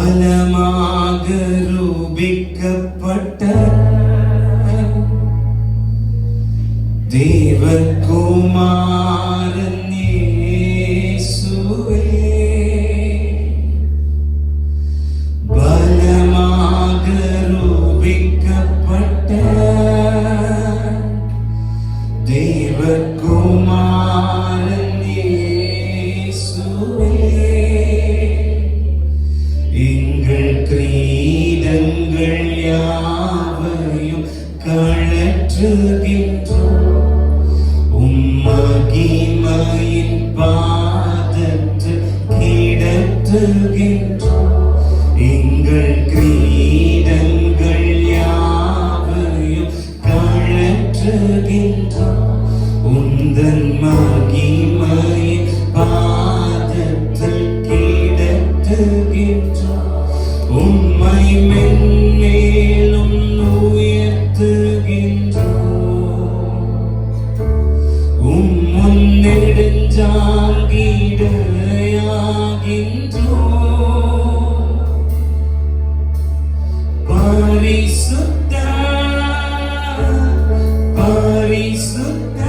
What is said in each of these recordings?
பலமாக ரூபிக்கப்பட்ட தேவகுமாரன் இயேசுவே, பலமாக ரூபிக்கப்பட்ட தேவகுமாரன் இயேசுவே, எங்கள் கிரீடங்கள் யாவையும் கழற்றுகின்றோம், மகிமையின் பாதத்தில் கிடத்துகின்றோம். எங்கள் கிரீடங்கள் யாவையும் கழற்றுகின்றோம், உந்தன் மகிமையின் பாதத்தில் கிடத்துகின்றோம். உம்மை மென்மேலும் உயர்த்துகின்றோம், நெடுஞ்சாங்கிடையாகின்றோம். பரிசுத்த பரிசுத்த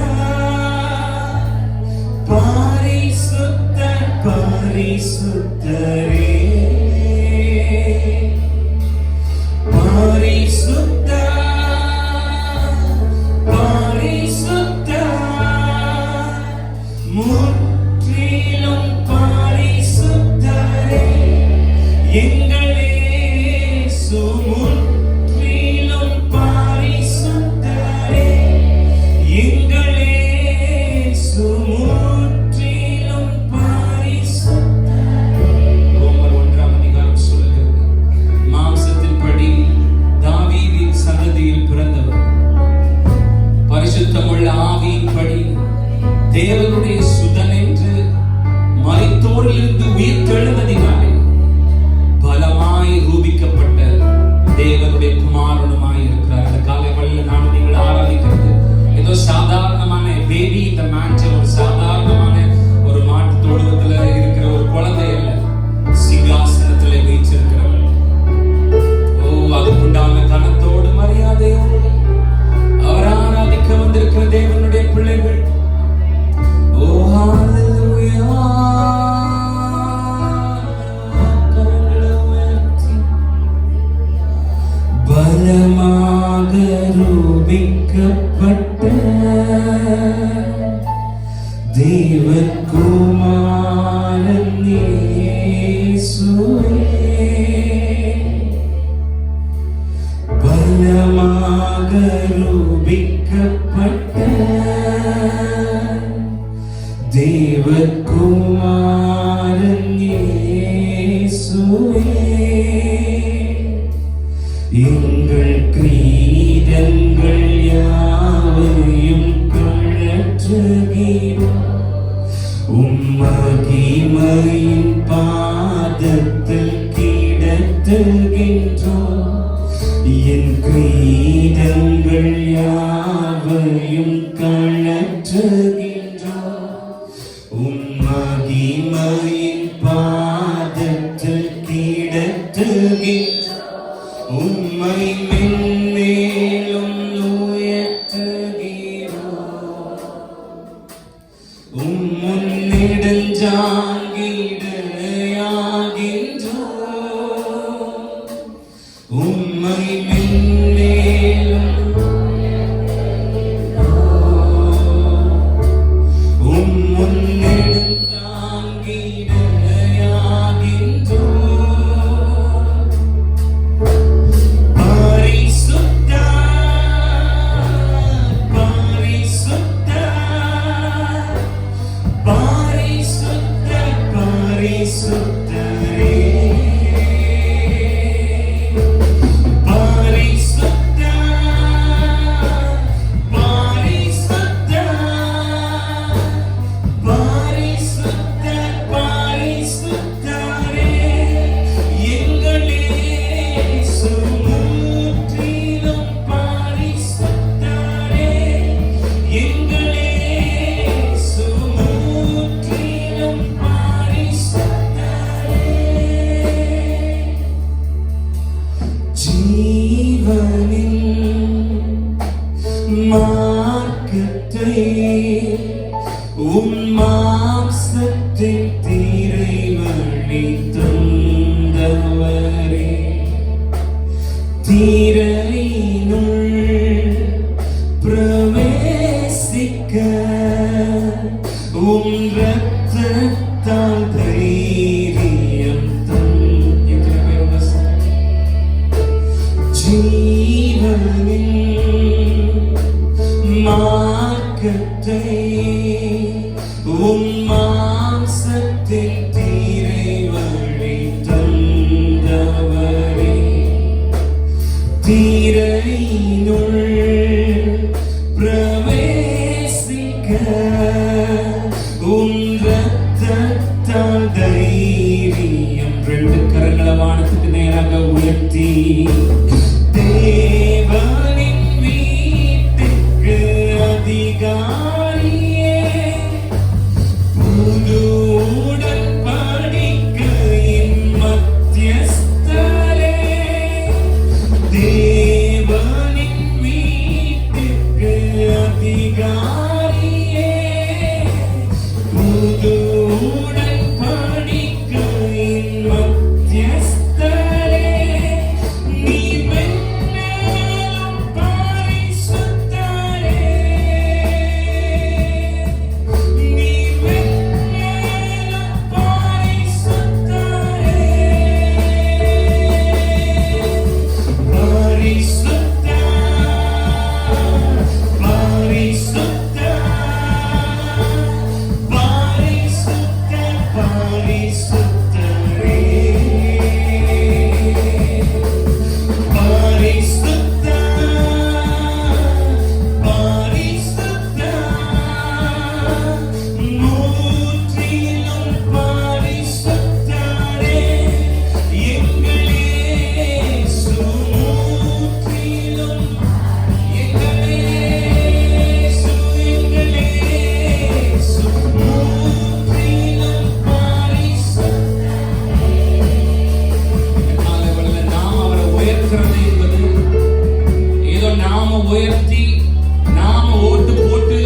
பரிசுத்த பரிசுத்தரே, பரிசுத்த பரிசுத்த முற்றிலும் பரிசுத்தரே, எங்கள் இயேசு முற்றிலும் பரிசுத்தரே, எங்கள் இயேசு முற்றிலும் பரிசுத்தரே. ரோமர் 1ஆம் அதிகாரம் சொல்கிறது, மாம்சத்தின்படி தாவீதின் சந்ததியில் பிறந்தவர், பரிசுத்தமுள்ள ஆவியின்படி தேவனுடைய சுதன் என்று மரித்தோரிலிருந்து உயிர் தெழுவதினாலே பலமாய் ரூபிக்கப்பட்ட தேவனுடைய குமாரனுமாய் இருக்கிறார். இந்த காலை வழியில் நாம் நீங்கள் ஆராதிக்கிறது ஏதோ சாதாரணமான பேபி இந்த மேஞ்சல், ஒரு சாதாரணமான ஒரு மாட்டு தொழுவத்தில் இருக்கிற ஒரு குழந்தை அல்ல, சிங்காசனத்தில் வீச்சிருக்கிறவர். ஓ, அதுக்குண்டான கனத்தோடு மரியாதையோடு அவர் ஆராதிக்க வந்திருக்கிற தேவனுடைய பிள்ளைகள். Oh, hallelujah. பலமாக ரூபிக்கப்பட்ட தேவகுமாரன் இயேசுவே, பலமாக ரூபிக்கப்பட்ட தேவகுமாரன் இயேசுவே, எங்கள் கிரீடங்கள் யாவையும் கழற்றுகிறோம், மகிமையின் பாதத்தில் கிடத்துகின்றோம். என் கிரீடங்கள் யாவையும் கழற்றுகின்றோம், மகிமையின் பாதத்தில் கிடத்துகின்றோம். உம்மை மென்மேலும் உயர்த்துகிறோம், உம்முன் நெடுஞ்சாங்கிடையாகின்றோம். உம்மை மென்மேலும் உம்முன் நெடுஞ்சாங்கிடையாகின்றோம். திரையினுள் பிரவேசிக்க இரத்தத்தால் தைரியம் ஜீவனின் மார்க்கத்தை மாம்சத்தின் தீரை வழி தந்தவரே திரையினுள் பிரவேசிக்க இரத்தத்தால் தைரியம். ரெண்டு கரங்களை வானத்துக்கு நேராக உயர்த்தி தேவனின் வீட்டுக்கு அதிகாரியே புது உடன்படிக்கையின் மத்தியஸ்தரே தேவனின் வீட்டுக்கு அதிகாரியே புது உடன்படிக்கையின் மத்தியஸ்தரே நீ மென்மேலும் பரிசுத்தரே நீ மென்மேலும் பரிசுத்தரே பரிசுத்த பரிசுத்த பரிசுத்த பரிசுத்தரே பரிசுத்த பரிசுத்த முற்றிலும் பரிசுத்தரே எங்கள் இயேசு முற்றிலும் எங்கள் இயேசு முற்றிலும் பரிசுத்தரே. காலைவெளியில நாம் அவரை உயர்த்துறது என்பது ஏதோ நாம உயர்த்தி நாம ஓட்டு போட்டு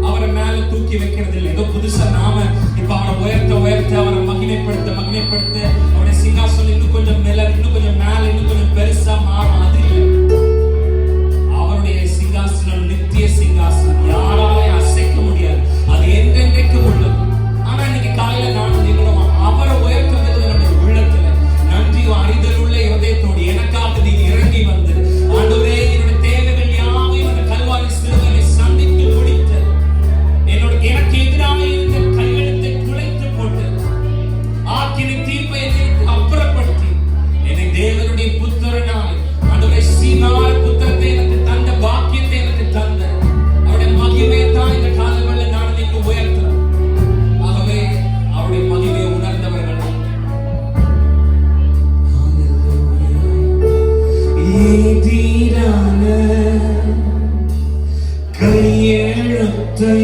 அவரை மேல தூக்கி வைக்கிறது இல்லை. ஏதோ புதுசா நாம இப்ப அவரை உயர்த்த உயர்த்த அவரை மகிமைப்படுத்த மகிமைப்படுத்த அவருடைய சிங்காசனம் இன்னும் கொஞ்சம் மேல இன்னும் கொஞ்சம் மேல இன்னும் கொஞ்சம் பெருசா மாறும். அது இல்லை. அவருடைய சிங்காசனம் நித்திய சிங்காசனம், யாராலையும் அசைக்க முடியாது. அது என்றென்றைக்கு உள்ளது. ஆனா இன்னைக்கு காலையில நானும் நீங்களும் அவரை உயர்த்துறது நம்முடைய உள்ளத்துல நன்றியும் அறிதல் உள்ள இதயத்தோடு எனக்காக நீ இறங்கி வந்து ஆண்டவரே என்னோட தேவைகள் யாவையும் அந்த கல்வாரி சிலுவையிலே சந்தித்து முடித்த எனக்கு எதிராக இருந்த கையெழுத்தை குலைத்து போட்டு ஆக்கினை தீர்ப்பை அப்புறப்படுத்தி என்னை தேவனுடைய புத்திரனாய் ஆண்டவரே சீனார புத்திரத்தை எனக்கு தந்த பாக்கியத்தை எனக்கு தந்த அவருடைய மகிமையை தான் இந்த காலங்களில் நான் நீங்க உயர்த்துறேன். ஆகவே அவருடைய மகிமையை உணர்ந்தவர்கள் எதிரான கையெழுத்தை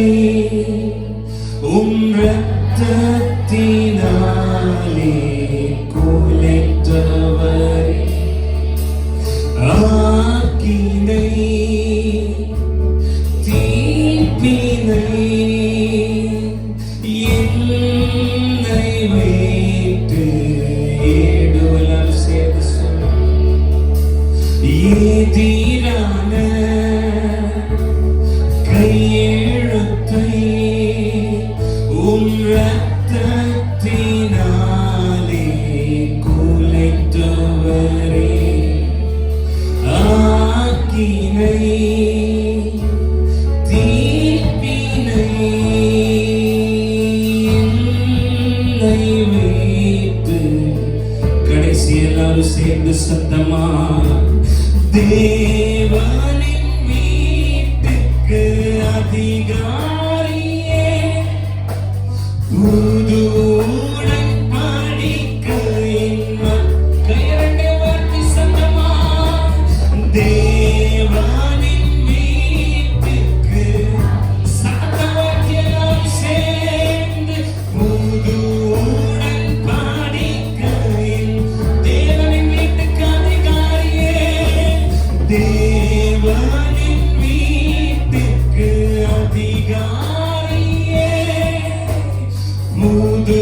இரத்தத்தினாலே குலைத்தவரே ஆக்கினை தீர்ப்பினை என்னை வைத்து ஏடுவலால் சேர்த்து எதிரான கையெழுத்தை இரத்தத்தினாலே குலைத்தவரே ஆக்கினை தீர்ப்பினை என்னை வைத்து கடைசி எல்லாரும் சேர்ந்து சத்தமா தேவனின் வீட்டுக்கு அதிகாரியே புது உடன்படிக்கையின் கையரண்டை வார்த்தை சத்தமா தேவனின் வீட்டுக்கு சத்தவாக்கி எல்லாரும் சேர்ந்து புது உடன்படிக்கையின் தேவனின் வீட்டுக்கு அதிகாரியே தேவனின் வீட்டுக்கு அதிகாரியே புது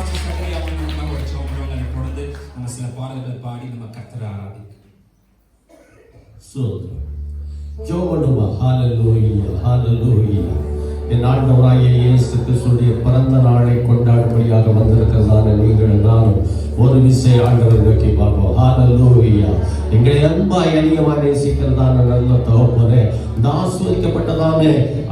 பாஸ்டர் சக்கரையா நம்ம ஒரு சோம்பரோங்க அதை தொடர்ந்து நம்ம சில பாடல்களை பாடி நம்ம கர்த்தரை ஆராதிக்கிறோம். ஜோமனுமா ஹalleluya ஹalleluya. என் ஆண்டவராகிய இயேசு கிறிஸ்துவின் பிறந்த நாளை கொண்டாடும்படியாக வந்திருக்கிறதான நீங்கள் நானும் ஒரு விசை ஆண்டவரை நோக்கி பார்ப்போம். ஹalleluya. எங்களை அன்பாய் அதிகமாக நேசிக்கிறதான நல்ல தகப்பனே, இந்த ஆசீர்வதிக்கப்பட்டதான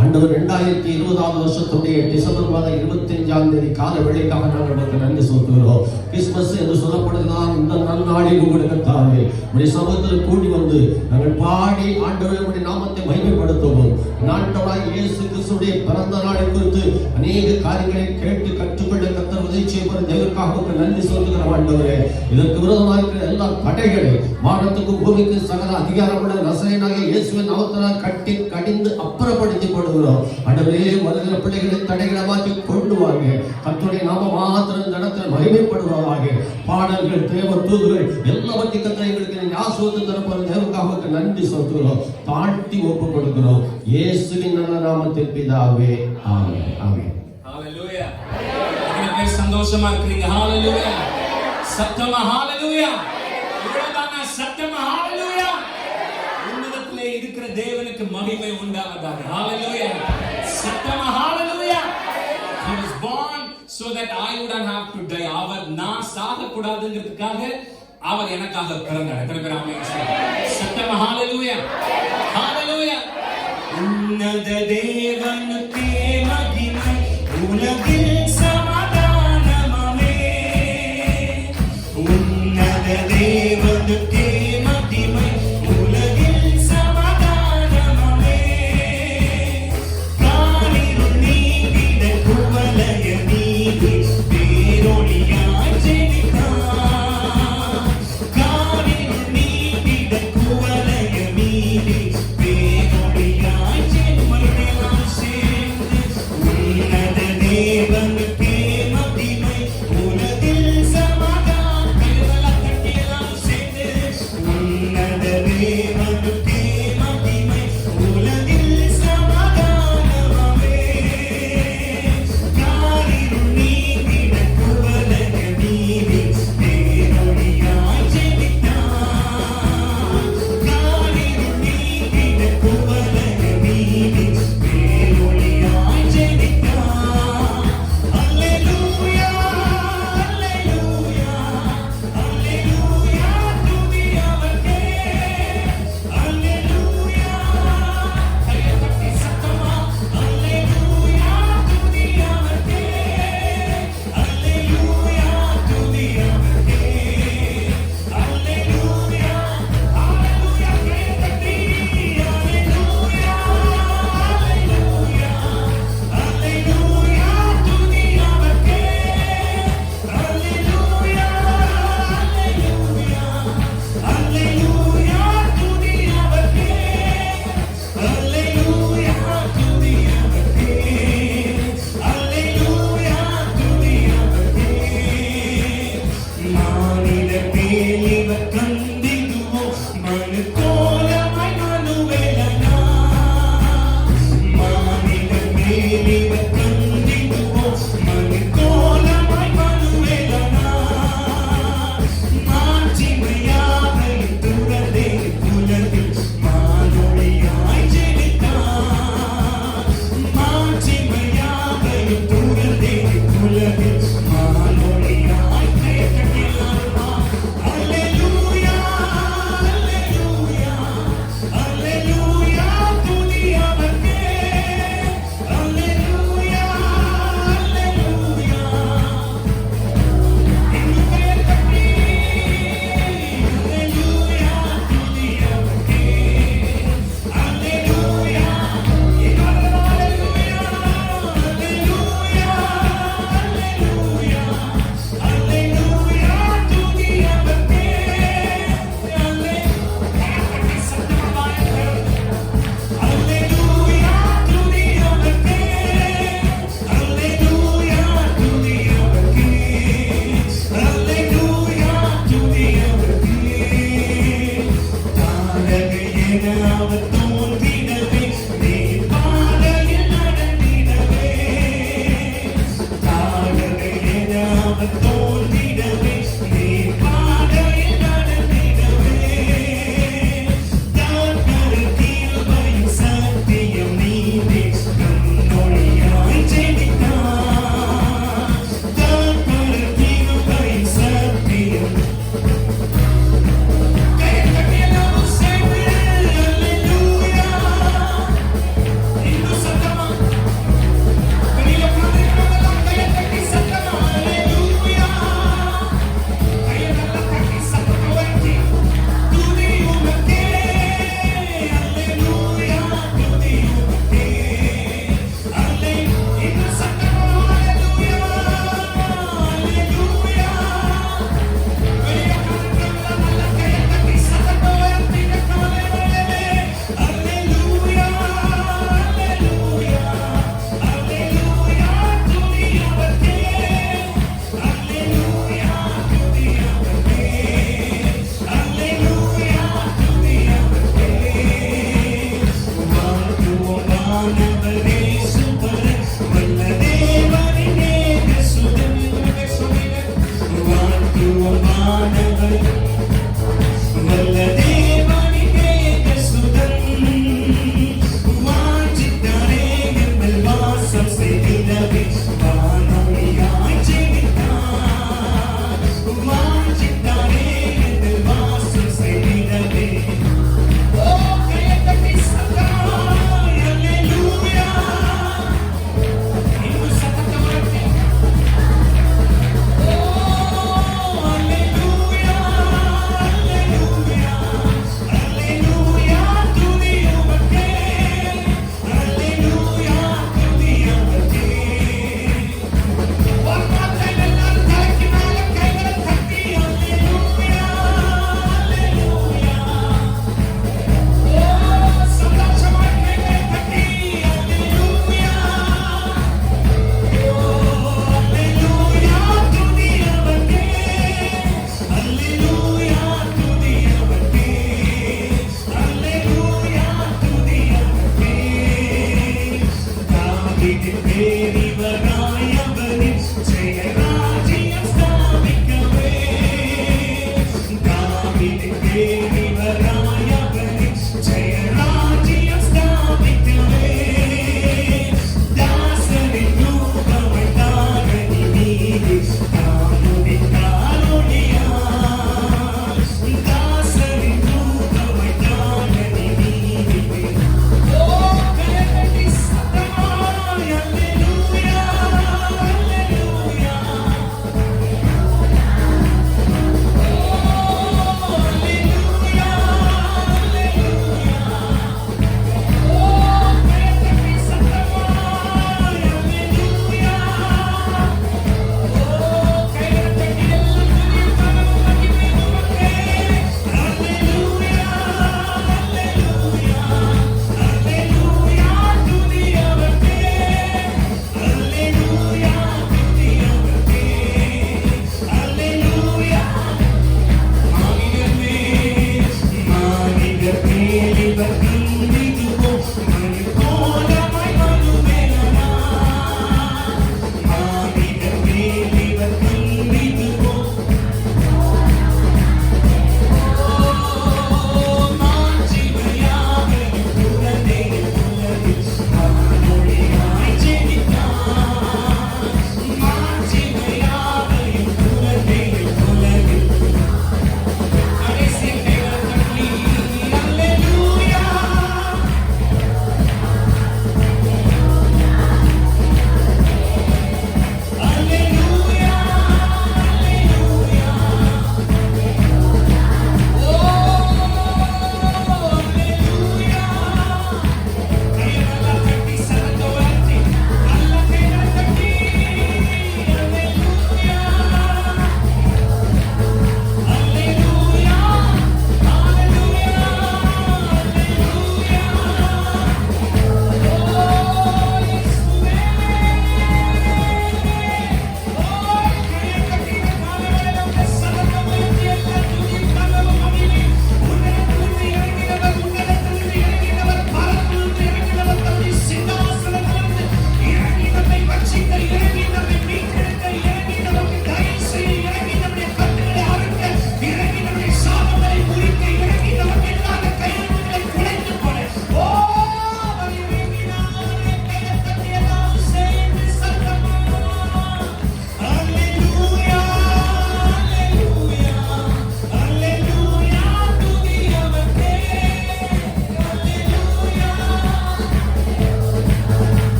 ஆண்டவர் 2020ஆம் வருஷத்துடைய டிசம்பர் மாதம் 25ஆம் தேதி கால வேளைக்காக நாங்கள் உங்களுக்கு நன்றி சொல்கிறோம். கிறிஸ்துமஸ் என்று சொல்லப்படுகிறதான இந்த நன்னாளில் உங்களுக்கு தாவே உடைய சமூகத்தில் கூடி வந்து நாங்கள் பாடி ஆண்டவருடைய நாமத்தை மகிமைப்படுத்துவோம். ஆண்டவராகிய இயேசு கிறிஸ்துவின் பிறந்த நாளை குறித்து அநேக காரியங்களை கேட்டு கற்றுக்கொள்ள கர்த்தர் உதவி செய்கிற தேவனுக்காக நன்றி சொல்லுகிற ஆண்டவரே, இதற்கு விரோதமாக இருக்கிற எல்லா தடைகளை வானத்துக்கு பூமிக்கு சகல அதிகாரமுள்ள நசரேயனாகிய இயேசுவின் நாமத்தினால் கட்டி கடிந்து அப்புறப்படுத்தி போடுகிறோம். ஆண்டவரே, வருகிற பிள்ளைகளை தடைகளை மாற்றி கொண்டு வாங்க. கர்த்தருடைய நாம மாத்திரம் இந்த இடத்தில் மகிமைப்படுவதாக. பாடல்கள், தேவ தூதுகள் எல்லாவற்றையும் கர்த்தர் எங்களுக்கு ஆசீர்வாதம் தரப்போகிற தேவனுக்காக நன்றி சொல்கிறோம். தாழ்த்தி ஒப்பு கொடுக்கிறோம் இயேசுவின் நல்ல நாமத்தில் பிதாவே, ஆமென் ஆமென். ஹalleluya. நீங்க சந்தோஷமா இருக்கீங்க. ஹalleluya. சத்தமா ஹalleluya. இவ்வளவுதானா சத்தமா ஹalleluya. உன்னதத்திலே இருக்கிற தேவனுக்கு மகிமை உண்டாவதாக. ஹalleluya. சத்தமா ஹalleluya. He was born so that I wouldn't have to die. அவர் நான் சாக கூடாதுங்கிறதுக்காக அவர் எனக்காக பிறந்தார். எத்தனை பேர் ஆமென் சொல்லுங்க. சத்தமா ஹalleluya. ஹalleluya. உன்னத தேவனுக்கே மகிமை உலகில் சமாதானமே. உன்னத தேவனுக்கே மகிமை உலகில் சமாதானமே. காரிருள் நீங்கிட குவலய நீங்கி பேரொளியாய் ஜெனித்தார். காரிருள் நீங்கிட குவலய நீங்கி பேரொளியாய் ஜெனித்தார். சேர்ந்து உன்னத தேவனுக்கே மகிமை உலகில் சமாதானம். கைகளெல்லாம் தட்டியெல்லாம் சேர்ந்து உன்னத தேவனுக்கே மகிமை உலகில் சமாதானமே. காரிருள் நீங்கிட குவலய நீங்கி பேரொளியாய் ஜெனித்தார். காரிருள் நீங்கிட குவலய நீங்கி பேரொளியாய் ஜெனித்தார். அல்லேலூயா அல்லேலூயா அல்லேலூயா. துதி அவர்க்கே. அல்லேலூயா. கையை தட்டி சத்தமா அல்லேலூயா. துதி அவர்க்கே. அல்லேலூயா. துதி அவர்க்கே. அல்லேலூயா. அல்லேலூயா. கையை தட்டி அல்லேலூயா. அல்லேலூயா. அல்லேலூயா. துதி அவர்க்கே. அல்லேலூயா. அல்லேலூயா. அல்லேலூயா. துதி அவர்க்கே. அல்லேலூயா. துதி அவர்க்கே. அல்லேலூயா. துதி அவர்க்கே. மானிட மேலிவர் கண்டிடுவோ மனு கோலமாய் மனுவேலனா. மானிட மேலிவர் கண்டிடுவோ மனு கோலமாய் மனுவேலனா. மாட்சிமையாவை துறந்தே உலகில் மானொளியாய் ஜெனித்தார். மாட்சிமையாவை துறந்தே உலகில் மானொளியாய் ஜெனித்தார். அல்லேலூயா அல்லேலூயா அல்லேலூயா. துதி அவர்க்கே. அல்லேலூயா அல்லேலூயா. இன்னும் கையை தட்டி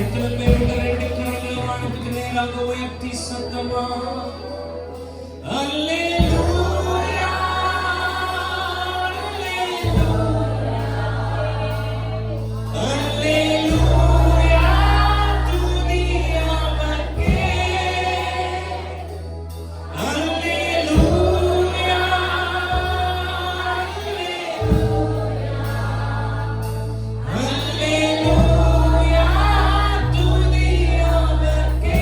எத்தனை பேருடைய ரெண்டு கரங்களை வானத்துக்கு நேராக உயர்த்தி சத்தமா அல்லேலூயா அல்லேலூயா துதி அவர்க்கே அல்லேலூயா அல்லேலூயா துதி அவர்க்கே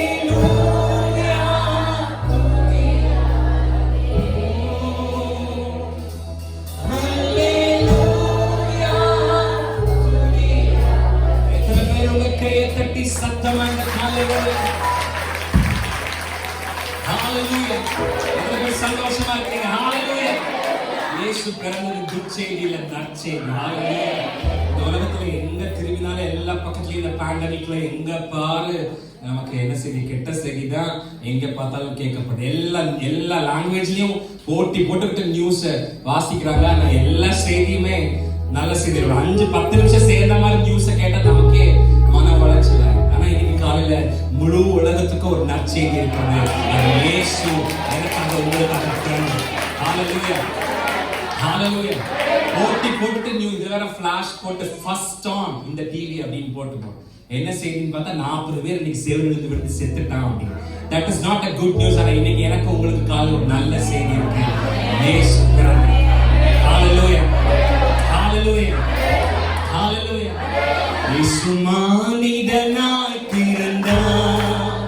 அல்லேலூயா துதி அல்லேலூயா துதி. எத்தனை பேர் உங்க கையை தட்டி சத்தமா இந்த காலையில ஹalleluya எத்தனை பேர் சந்தோஷமா இருக்கீங்க ஹalleluya இயேசு பிறந்தது துச்செய்தியில நற்செய்தி ஹalleluya இந்த உலகத்துல எங்க திரும்பினாலும் எல்லா பக்கத்துலயும் இந்த பேண்டமிக்ல எங்க பாரு நமக்கு என்ன செய்தி கெட்ட செய்தி தான் எங்க பார்த்தாலும் கேட்கப்படுது எல்லா லாங்குவேஜ்லயும் போட்டி போட்டுக்கிட்டு நியூஸ் வாசிக்கிறாங்க ஆனா எல்லா செய்தியுமே நல்ல செய்தி ஒரு 5-10 நிமிஷம் சேர்ந்த மாதிரி நியூஸை கேட்டா நமக்கே மன வளர்ச்சியில ஆனா இன்னைக்கு காலையில முழு உலகத்துக்கு ஒரு நற்செய்தி இருக்கிறது அது இயேசு எனக்காக உங்களுக்காக பிறந்தார் ஹalleluya ஹalleluya போட்டி போட்டுட்டு நியூ இது வேற ஃபிளாஷ் போட்டு ஃபர்ஸ்ட் ஆன் இந்த டிவி அப்படின்னு போட்டுப்போம் என்ன செய்தின்னு பார்த்தா 40 பேர் இன்னைக்கு சேவலிருந்து விழுந்து செத்துட்டான் அப்படின்னு that is not a good news ஆனா இன்னைக்கு எனக்கு உங்களுக்கு காலையில ஒரு நல்ல செய்தி இருக்கு இயேசு பிறந்தார் ஹalleluya ஹalleluya ஹalleluya இயேசு மனிதனாய் பிறந்தார்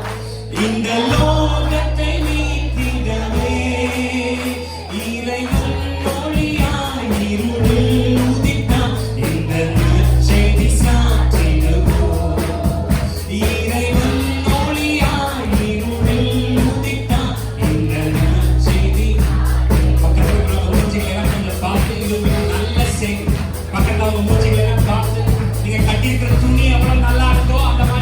இந்த லோகத்தை மீட்டிடவே இறைவன் ஒளியாய் இருளில் உதித்தார் இந்த நற்செய்தி சாற்றிடுவோம் இறைவன் ஒளியாய் இருளில் உதித்தார் இந்த நற்செய்தி பக்கத்துல மூஞ்சிகளை கொஞ்சம் பார்த்து இது ஒரு நல்ல செய்தி பக்கத்துல மூஞ்சிகளை பார்த்து நீங்க கட்டியிருக்கிற துணி எவ்வளவு நல்லா இருக்கோ அந்த மாதிரி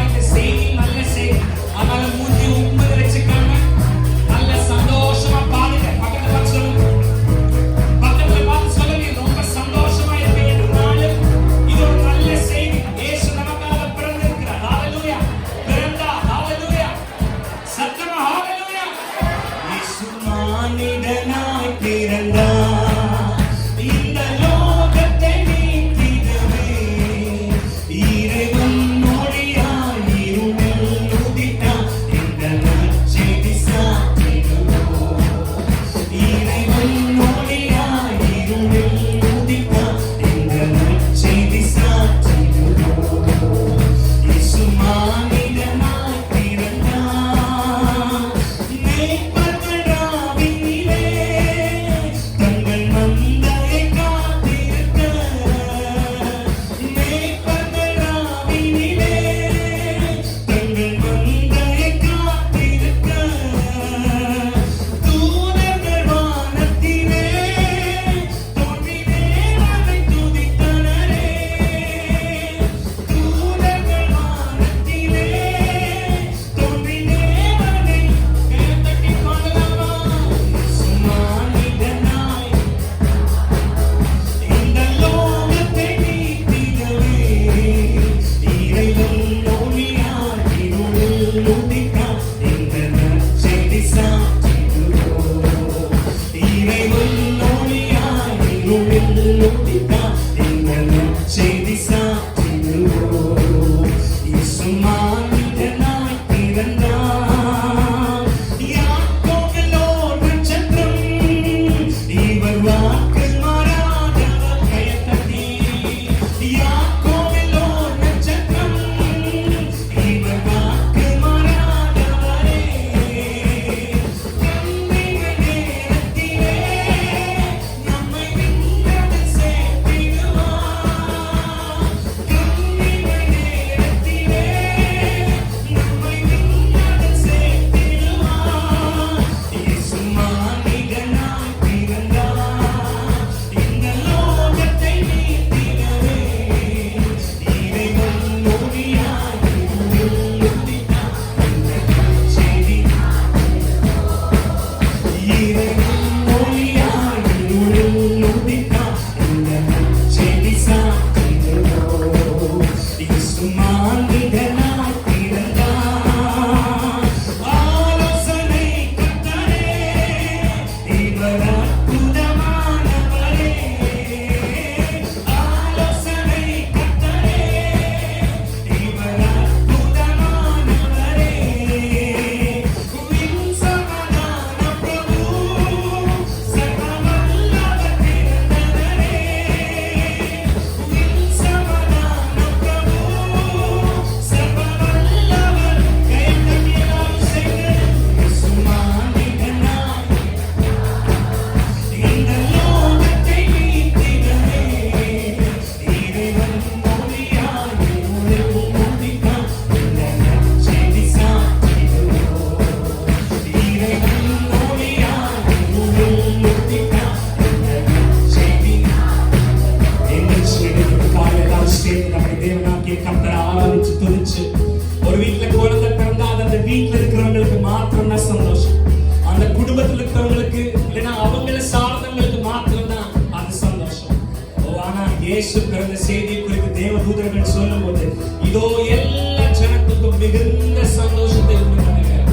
தூதர்கள் சொல்லும்போது இதோ எல்லா ஜனத்துக்கும் மிகுந்த சந்தோஷத்தை உண்டு பண்ணுகிறார்.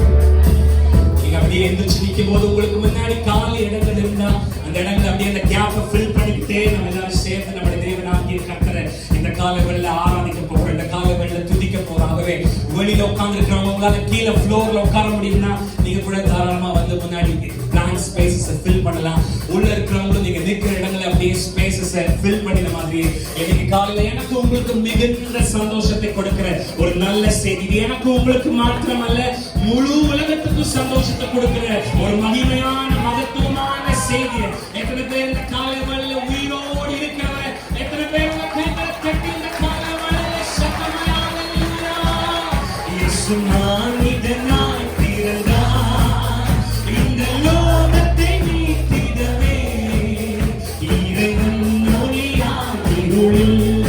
நீங்க அப்படியே எந்திரிச்சு நிற்கும் போது உங்களுக்கு முன்னாடி காலி இடங்கள் இருந்தா அந்த இடங்களை அப்படியே அந்த கேப்பை ஃபில் பண்ணிக்கிட்டே நம்ம எல்லாரும் சேர்ந்து நம்முடைய தேவனாகிய கர்த்தரை இந்த காலவெளியில ஆராதிக்க போறோம், இந்த காலவெளியில துதிக்க போறோம். ஆகவே வெளியில உட்கார்ந்து இருக்கிறவங்க உங்களால கீழே ஃப்ளோர்ல உட்கார முடியும்னா நீங்க கூட தாராளமா வந்து முன்னாடி பிளாங்க் ஸ்பேசஸ் ஃபில் பண்ணலாம். உள்ள இருக்கிறவங்களும் நீங்க நிற்கிற இடங்களை அப்படியே ஸ்பேசஸ் ஃபில் பண்ணின மாதிரி இன்னைக்கு காலையில எனக்கு உங்களுக்கு மிகுந்த சந்தோஷத்தை கொடுக்கிற ஒரு நல்ல செய்தி. இது எனக்கு உங்களுக்கு மாத்திரமல்ல முழு உலகத்துக்கும் சந்தோஷத்தை கொடுக்கிற ஒரு மகிமையான மகத்துவமான செய்தி. எத்தனை பேர் இந்த காலை வேளையில உயிரோடு இருக்கிறவர்? எத்தனை பேர் உங்க கைகளை தட்டி இந்த காலை வேளையில சத்தமா ஹல்லேலூயா இயேசு மனிதனாய் பிறந்தார் இந்த லோகத்தை மீட்டிடவே இறைவன் ஒளியாய் இருளில்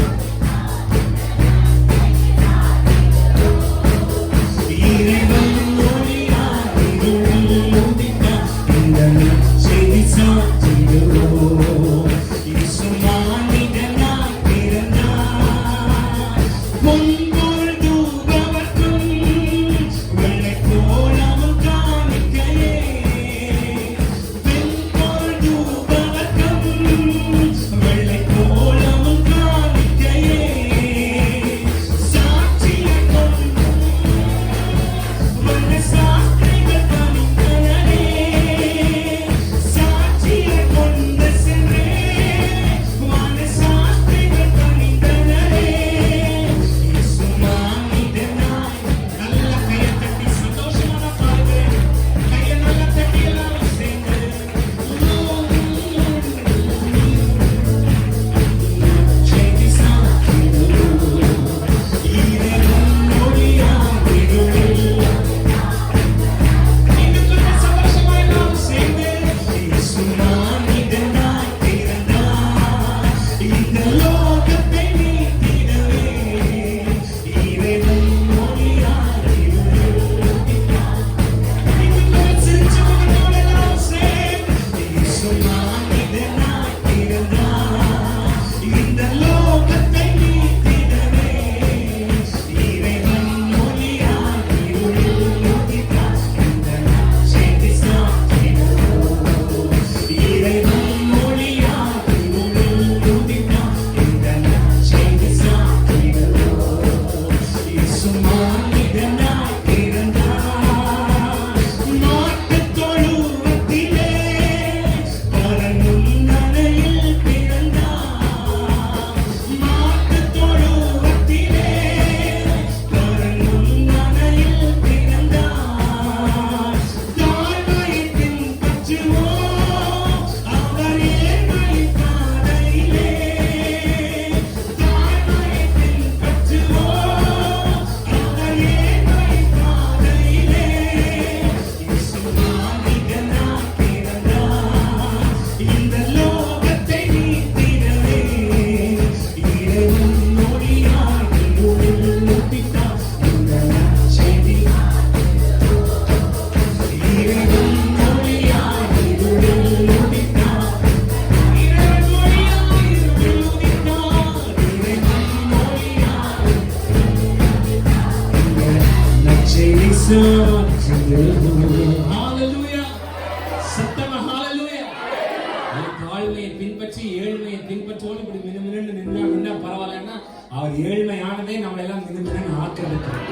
பின்பற்றி ஏழ்மையை பின்பற்றோடு இப்படி மினுமினு நின்னா பரவாயில்லன்னா அவர் ஏழ்மையானதே நம்ம எல்லாம் மினுமினு ஆக்கிரமிக்கிறோம்.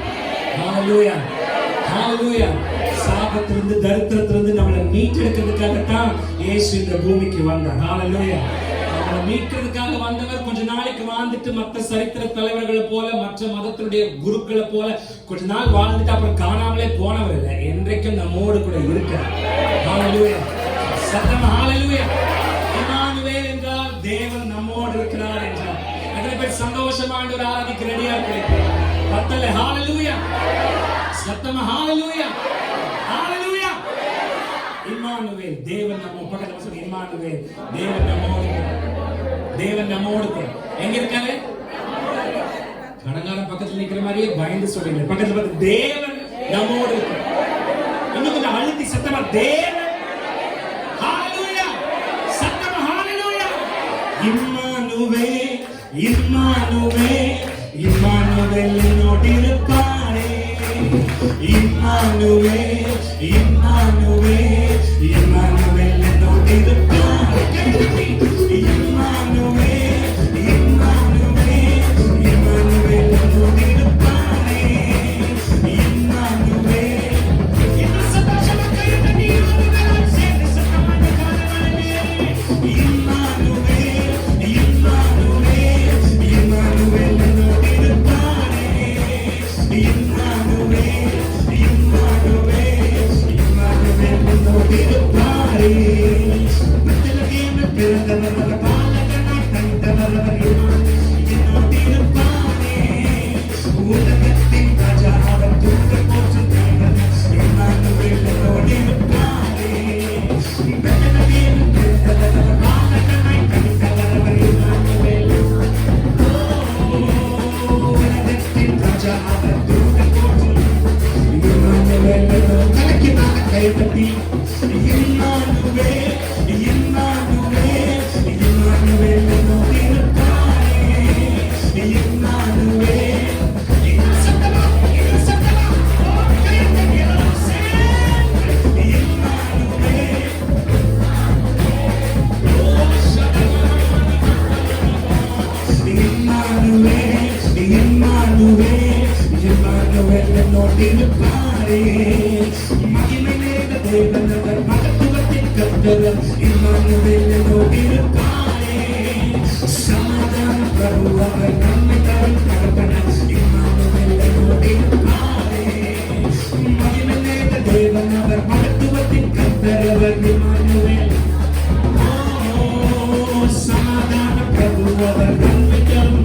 ஹalleluya ஹalleluya. சாபத்திலிருந்து தரித்திரத்திலிருந்து நம்மளை மீட்டெடுக்கிறதுக்காகத்தான் இயேசு இந்த பூமிக்கு வந்தார். ஹalleluya. நம்மளை மீட்கிறதுக்காக வந்தவர் கொஞ்ச நாளைக்கு வாழ்ந்துட்டு மற்ற சரித்திர தலைவர்களை போல மற்ற மதத்தினுடைய குருக்களை போல கொஞ்ச நாள் வாழ்ந்துட்டு அப்புறம் காணாமலே போனவர் இல்லை. என்றைக்கும் நம்மோடு கூட இருக்கிறார். ஹalleluya. சத்தமா ஹalleluya. இம்மானுவேல் என்றால் தேவன் நம்மோடு இருக்கிறார் என்றார். எத்தனை பேர் சந்தோஷமா ஆண்டவரை ஆராதிக்க ரெடியா இருக்கிறீங்க? பத்தல ஹalleluya. சத்தமா ஹalleluya ஹalleluya. இம்மானுவேல் தேவன் நம்ம பக்கத்துல சொல்லுங்க. இம்மானுவேல் தேவன் நம்மோடு, தேவன் நம்மோடு. எங்க இருக்காரு? கடங்கார பக்கத்துல நிக்கிற மாதிரியே பயந்து சொல்றீங்க. பக்கத்துல பார்த்து தேவன் நம்மோடு இருக்கார். இன்னும் கொஞ்சம் அழுத்தி சத்தமா தேவன் ஹalleluya. சத்தமா ஹalleluya. Emmanuel Emmanuel இருப்பாரே. மகிமை நிறைந்த தேவன் அவர், மகத்துவத்தின் கர்த்தர், இம்மானுவேல் என்னோடு இருப்பாரே. சமாதான பிரபு அவர், நன்மை தரும் தகப்பன், இம்மானுவேல் என்னோடு இருப்பாரே. மகிமை நிறைந்த தேவன் அவர், மகத்துவத்தின் கர்த்தர் அவர், இம்மானுவேல். சமாதான பிரபு அவர், நன்மை தரும்.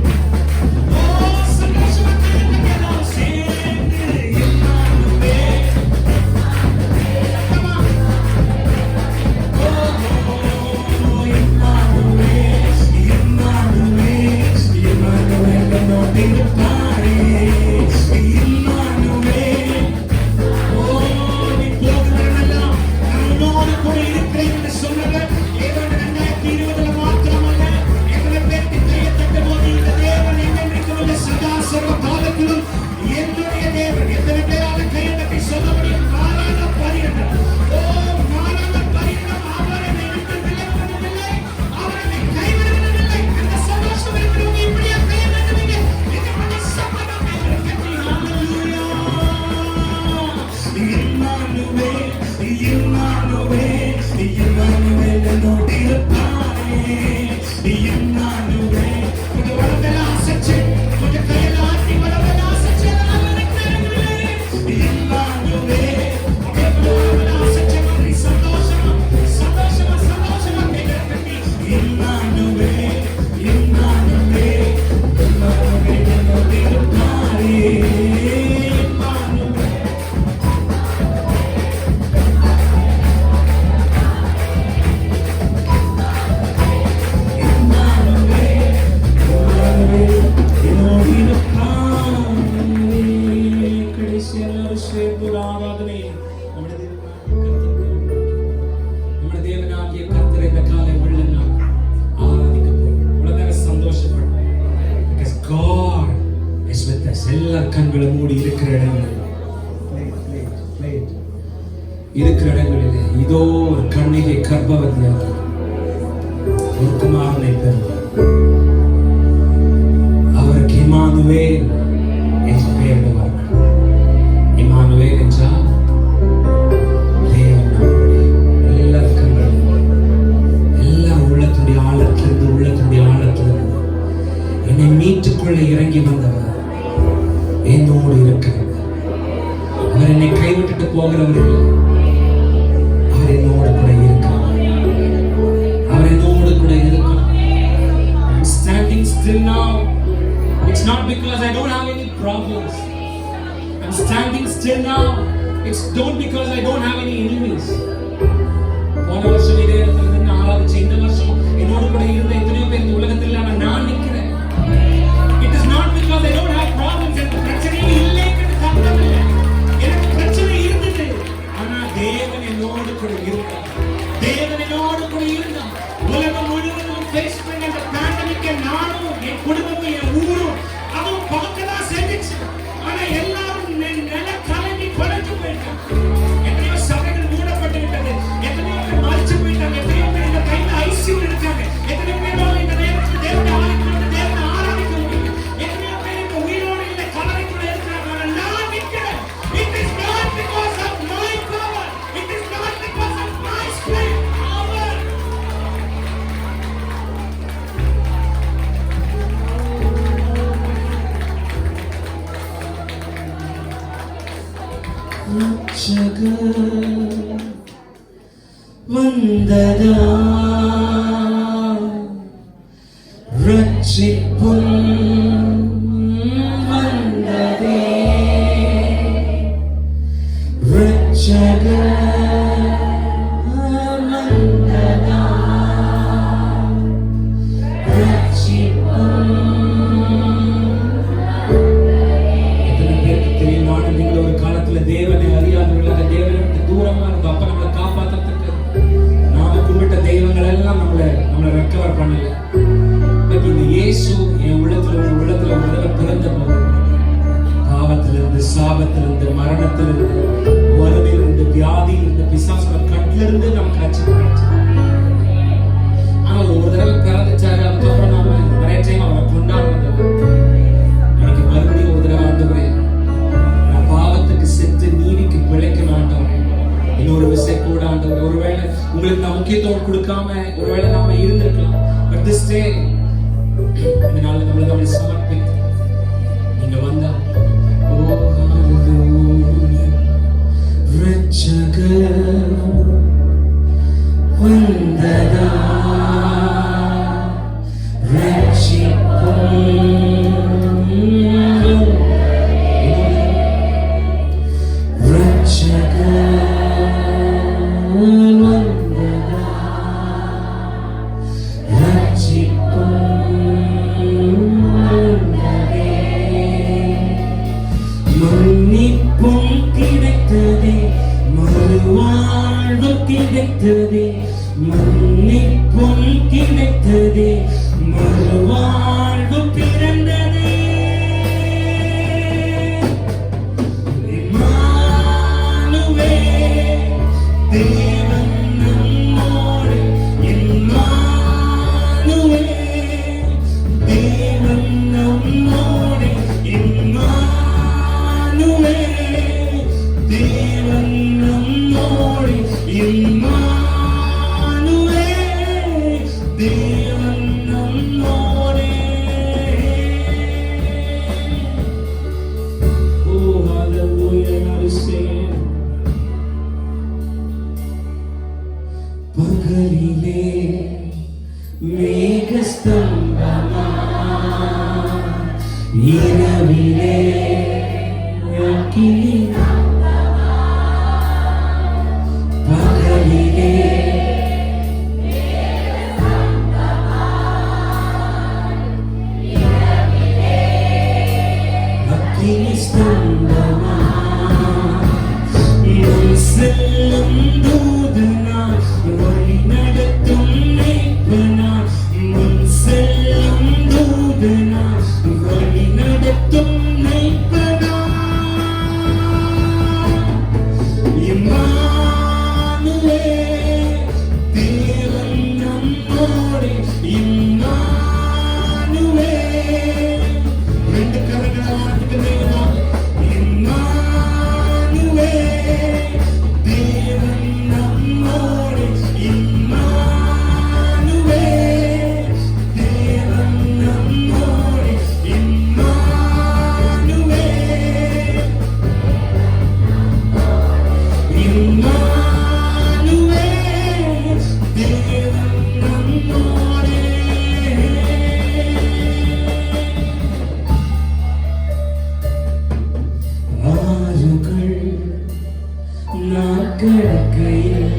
கண்களை மூடி இருக்கிற இடங்களிலே இதோ ஒரு கண்ணிகை கர்ப்பவதியாக ஒரு குமாரனை பெறுவார். அவருக்கு இம்மானுவேல் என்று பெயரிடுவார். இம்மானுவேல் என்றால் தேவன் நம்முடைய. எல்லா கண்களும், எல்லா உள்ளத்துடைய ஆழத்திலிருந்து என்னை மீட்டுக்கொள்ள இறங்கி வந்தவர் என்னோடு இருக்கிறவர். அவர் என்னை கைவிட்டுட்டு போகிறவர் இல்லை. அவர் என்னோடு கூட இருக்கிறார். அவர் என்னோடு கூட இருக்கிறார். I'm standing still now. It's not because I don't have any problems. I'm standing still now. It's not because I don't have any enemies. போன வருஷம் இதே இடத்துல நின்று ஆராதிச்ச இந்த வருஷம் என்னோடு கூட இருந்த எத்தனையோ பேர் இந்த உலகத்தில் நான் நிற்கிறேன். It is not because I don't have problems. எனக்கு பிரச்சனையே இல்லை என்று கர்த்தவில்லை. எனக்கு பிரச்சனை இருந்தது. ஆனா தேவன் என்னோடு கூட இருந்தார். தேவன் என்னோடு கூட இருந்தார். உலகம் முழுவதும் ஃபேஸ் பண்ண இந்த பேண்டமிக்கை நானும் என் குடும்பமும் என் ஊரும் அதுவும் பார்க்கதான் செஞ்சிச்சு. ஆனா எல்லாரும் நில கலங்கி குறைஞ்சு போயிட்டாங்க. எத்தனையோ சபைகள் மூடப்பட்டு விட்டது. எத்தனையோ பேர் மறிச்சு போயிட்டாங்க. எத்தனையோ பேர் இந்த கையில் ஐசியூ இருக்காங்க. எத்தனையோ பேர் இந்த நேரத்தில் தேவனை ஆராதிக்க தேவனை ஆராதிக்க முடியும். எத்தனையோ பேர் இந்த உயிரோடு இல்லை கலரைக்குள்ள இருக்கிறாங்க. நான் நிற்கிறேன். It is not because of my power. It is not because of my strength. Power. வந்ததா ரட்சிப்பும் வந்ததே ரட்சகர் வந்ததா ரட்சிப்பும். எத்தனை பேருக்கு தெரியுமான நீங்கள் ஒரு காலத்துல தேவனை அறியாதவர்களாக தேவனை விட்டு தூரமா இருந்த அப்ப நம்மளை காப்பாற்றுறதுக்கு நாம கும்பிட்ட தெய்வங்களை இரவிலே அக்கினி பகலிலே அக்கினி ஸ்தம்பமா முன் செல்லும் தூதனா வழி நடத்தும் மேய்ப்பனா முன் செல்லும் தூதனா வழி நடத்தும் மேய்ப்பனா இம்மானுவே தேவன் நம்மோடு இம்மானுவே ரெண்டு கரங்களை ஆட்டுக்கு தேவன் இம்மானுவே தேவன் நம்மோடு இம்மானுவே தேவன் நம்மோடு இம்மானுவே இம்மானுவே தேவன் நம்மோடு ஆறுகள் நான் கிடக்கையில்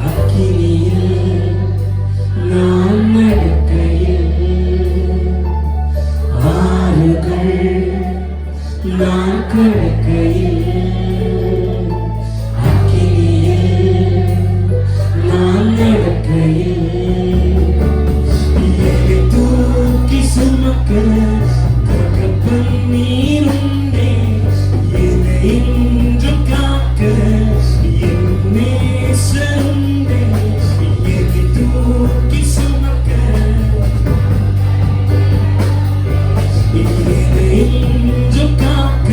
அக்கினியில் நான் நடக்கையில் ஆறுகள் நான் கிடக்கையில் அக்கினியில் நான் நடக்கையில் என்னை தூக்கி சுமக்க தகப்பன் நீருண்டே என்னை இன்று காக்க என் நேசருண்டே என்னை தூக்கி சுமக்க என்னை இன்று காக்க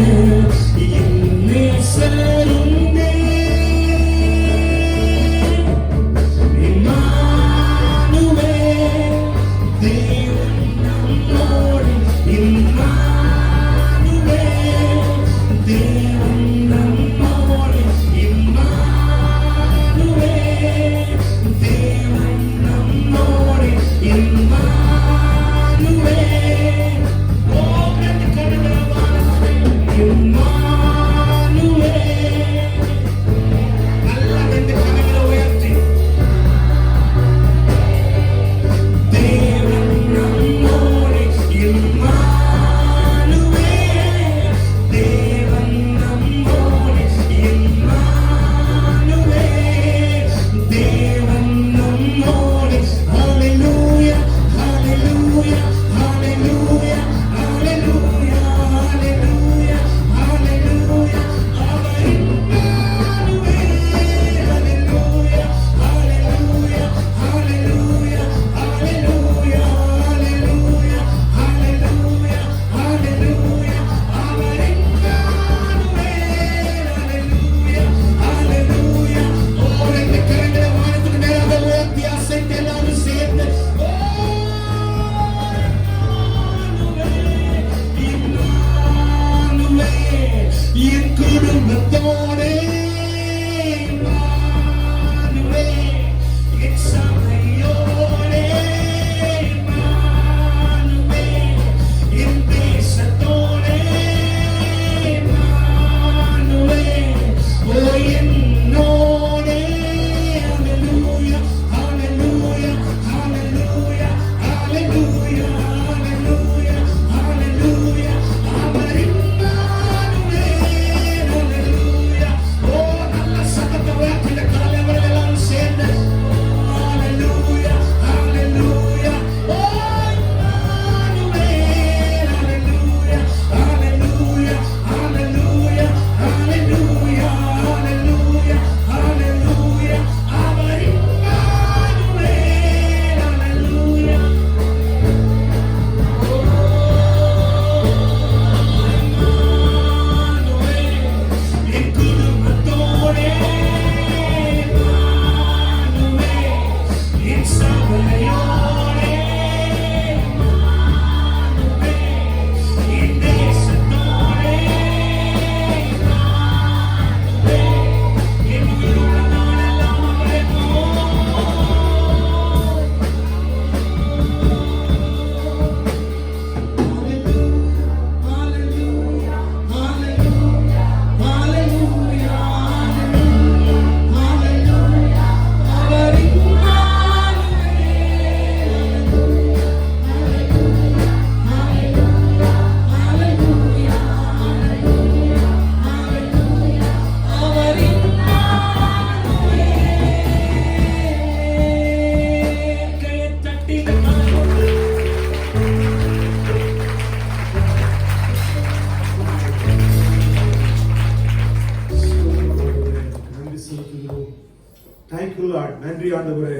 நன்றி ஆண்டவரே,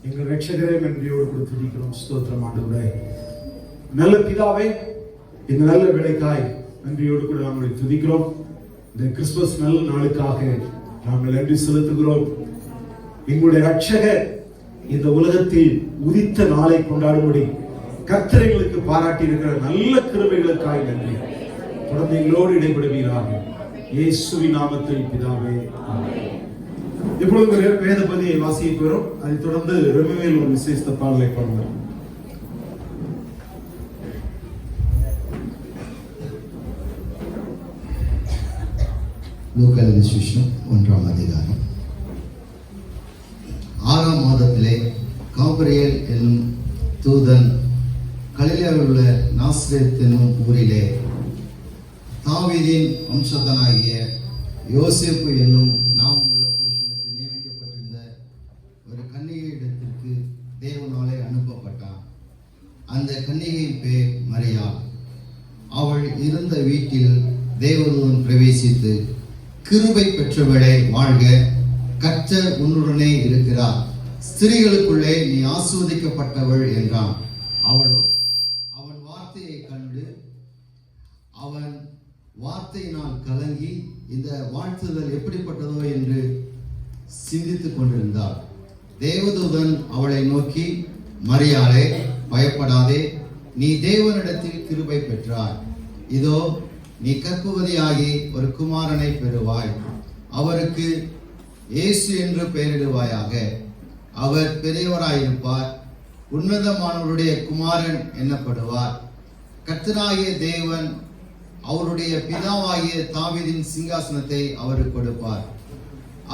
எங்கள் ரட்சகரே நன்றியோடு கூட துதிக்கிறோம். ஸ்தோத்திரம் ஆண்டவரே. நல்ல பிதாவே, இந்த நல்ல வேலைக்காய் நன்றியோடு கூட நாங்கள் துதிக்கிறோம். இந்த கிறிஸ்துமஸ் நல்ல நாளுக்காக நாங்கள் நன்றி செலுத்துகிறோம். எங்களுடைய ரட்சகர் இந்த உலகத்தில் உதித்த நாளை கொண்டாடும்படி கர்த்தர் எங்களுக்கு பாராட்டி இருக்கிற நல்ல கிருபைகளுக்காய் நன்றி. தொடர்ந்து எங்களோடு இடைபடுவீராக. இயேசுவின் நாமத்தில் பிதாவே, ஆமென். இப்பொழுது வேத பகுதியை வாசிக்க வரும். அதைத் தொடர்ந்து ரெமுவேல் ஒரு விசேஷ பாடலை பாடுவோம். லூக்கா சுவிசேஷம் 1ஆம் அதிகாரம். 6ஆம் மாதத்திலே காபிரியேல் என்னும் தூதன் கலிலேயாவில் உள்ள நாசரேத் என்னும் ஊரிலே தாவீதின் வம்சத்தனாகிய யோசேப்பு என்னும் நாமமுள்ள புருஷனுக்கு நியமிக்கப்பட்டிருந்த ஒரு கன்னிகையிடத்திற்கு தேவனாலே அனுப்பப்பட்டான். அந்த கன்னிகையின் பேர் மரியாள். அவள் இருந்த வீட்டில் தேவதூதன் பிரவேசித்து, கிருபை பெற்றவளே வாழ்க, கர்த்தர் உன்னுடனே இருக்கிறார், ஸ்திரீகளுக்குள்ளே நீ ஆசீர்வதிக்கப்பட்டவள் என்றான். அவளோ அவன் வார்த்தையை கண்டு அவன் வார்த்தையினால் கலங்கி இந்த வாழ்த்துதல் எப்படிப்பட்டதோ என்று சிந்தித்துக் கொண்டிருந்தாள். தேவதூதன் அவளை நோக்கி, மரியாளே, பயப்படாதே, நீ தேவனிடத்தில் கிருபை பெற்றாய். இதோ நீ கர்ப்பவதியாகி ஒரு குமாரனை பெறுவாய். அவருக்கு இயேசு என்று பெயரிடுவாயாக. அவர் பெரியவராயிருப்பார், உன்னதமானவருடைய குமாரன் எனப்படுவார். கர்த்தராகிய தேவன் அவருடைய பிதாவாகிய தாவீதின் சிங்காசனத்தை அவருக்கு கொடுப்பார்.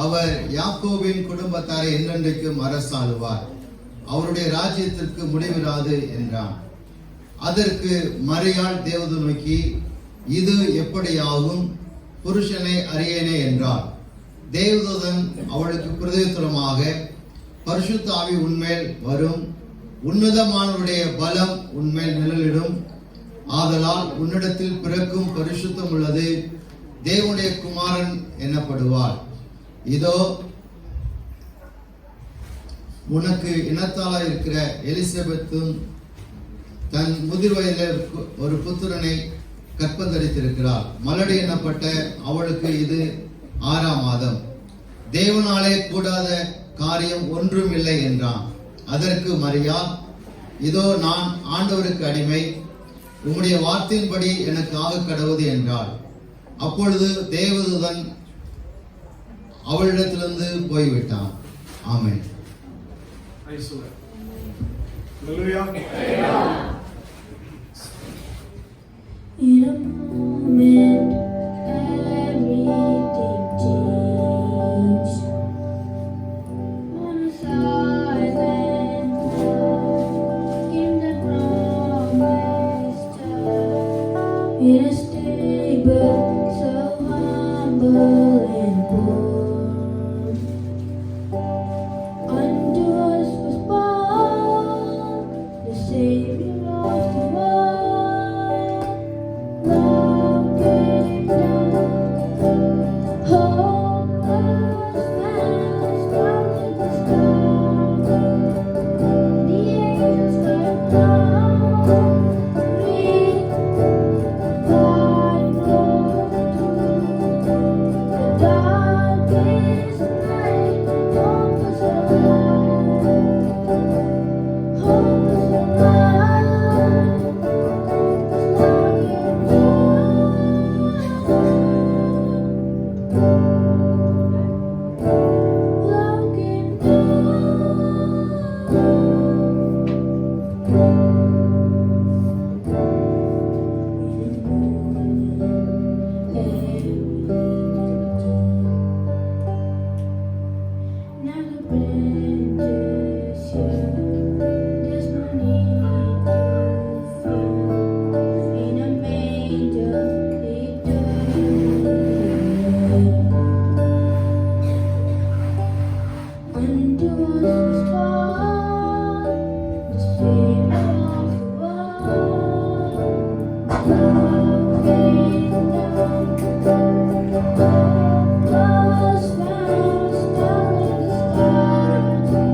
அவர் யாக்கோபின் குடும்பத்தாரை என்றென்றைக்கும் அரசாளுவார். அவருடைய ராஜ்யத்திற்கு முடிவிராது என்றான். அதற்கு மரியாள் தேவதூதனை நோக்கி, இது எப்படியாகும், புருஷனை அறியேனே என்றார். தேவதூதன் அவளுக்கு பிரதியுத்தரமாக, பரிசுத்த ஆவி உன்மேல் வரும், உன்னதமானவருடைய பலம் உன்மேல் நிழலிடும். ஆதலால் உன்னிடத்தில் பிறக்கும் பரிசுத்தம் உள்ளது தேவனுடைய குமாரன் எனப்படுவார். இதோ உனக்கு இனத்தாலா இருக்கிற எலிசபெத்தும் தன் முதிர் வயதில் ஒரு புத்திரனை கற்பந்தரித்திருக்கிறார். மலடி எனப்பட்ட அவளுக்கு இது 6ஆம் மாதம். தேவனாலே கூடாத காரியம் ஒன்றும் இல்லை என்றான். அதற்கு மரியா, இதோ நான் ஆண்டவருக்கு அடிமை, உம்முடைய வார்த்தையின்படி எனக்கு ஆக கடவுது என்றாள். அப்பொழுது தேவதூதன் அவளிடத்திலிருந்து போய்விட்டான். ஆமென். In a moment, everything changed. On a silent cloud came the promised child. In a stable so humble and poor, unto us was born the Savior of the world. Love came down, hope was fast down to the sky. The angels came down, read thy glory through the darkest night. Hope was alive, hope was alive. Now the branches here, there's no need to fear. In a manger they died. Unto us was born the Savior of the world. Love came down, hope was fast down in the sky.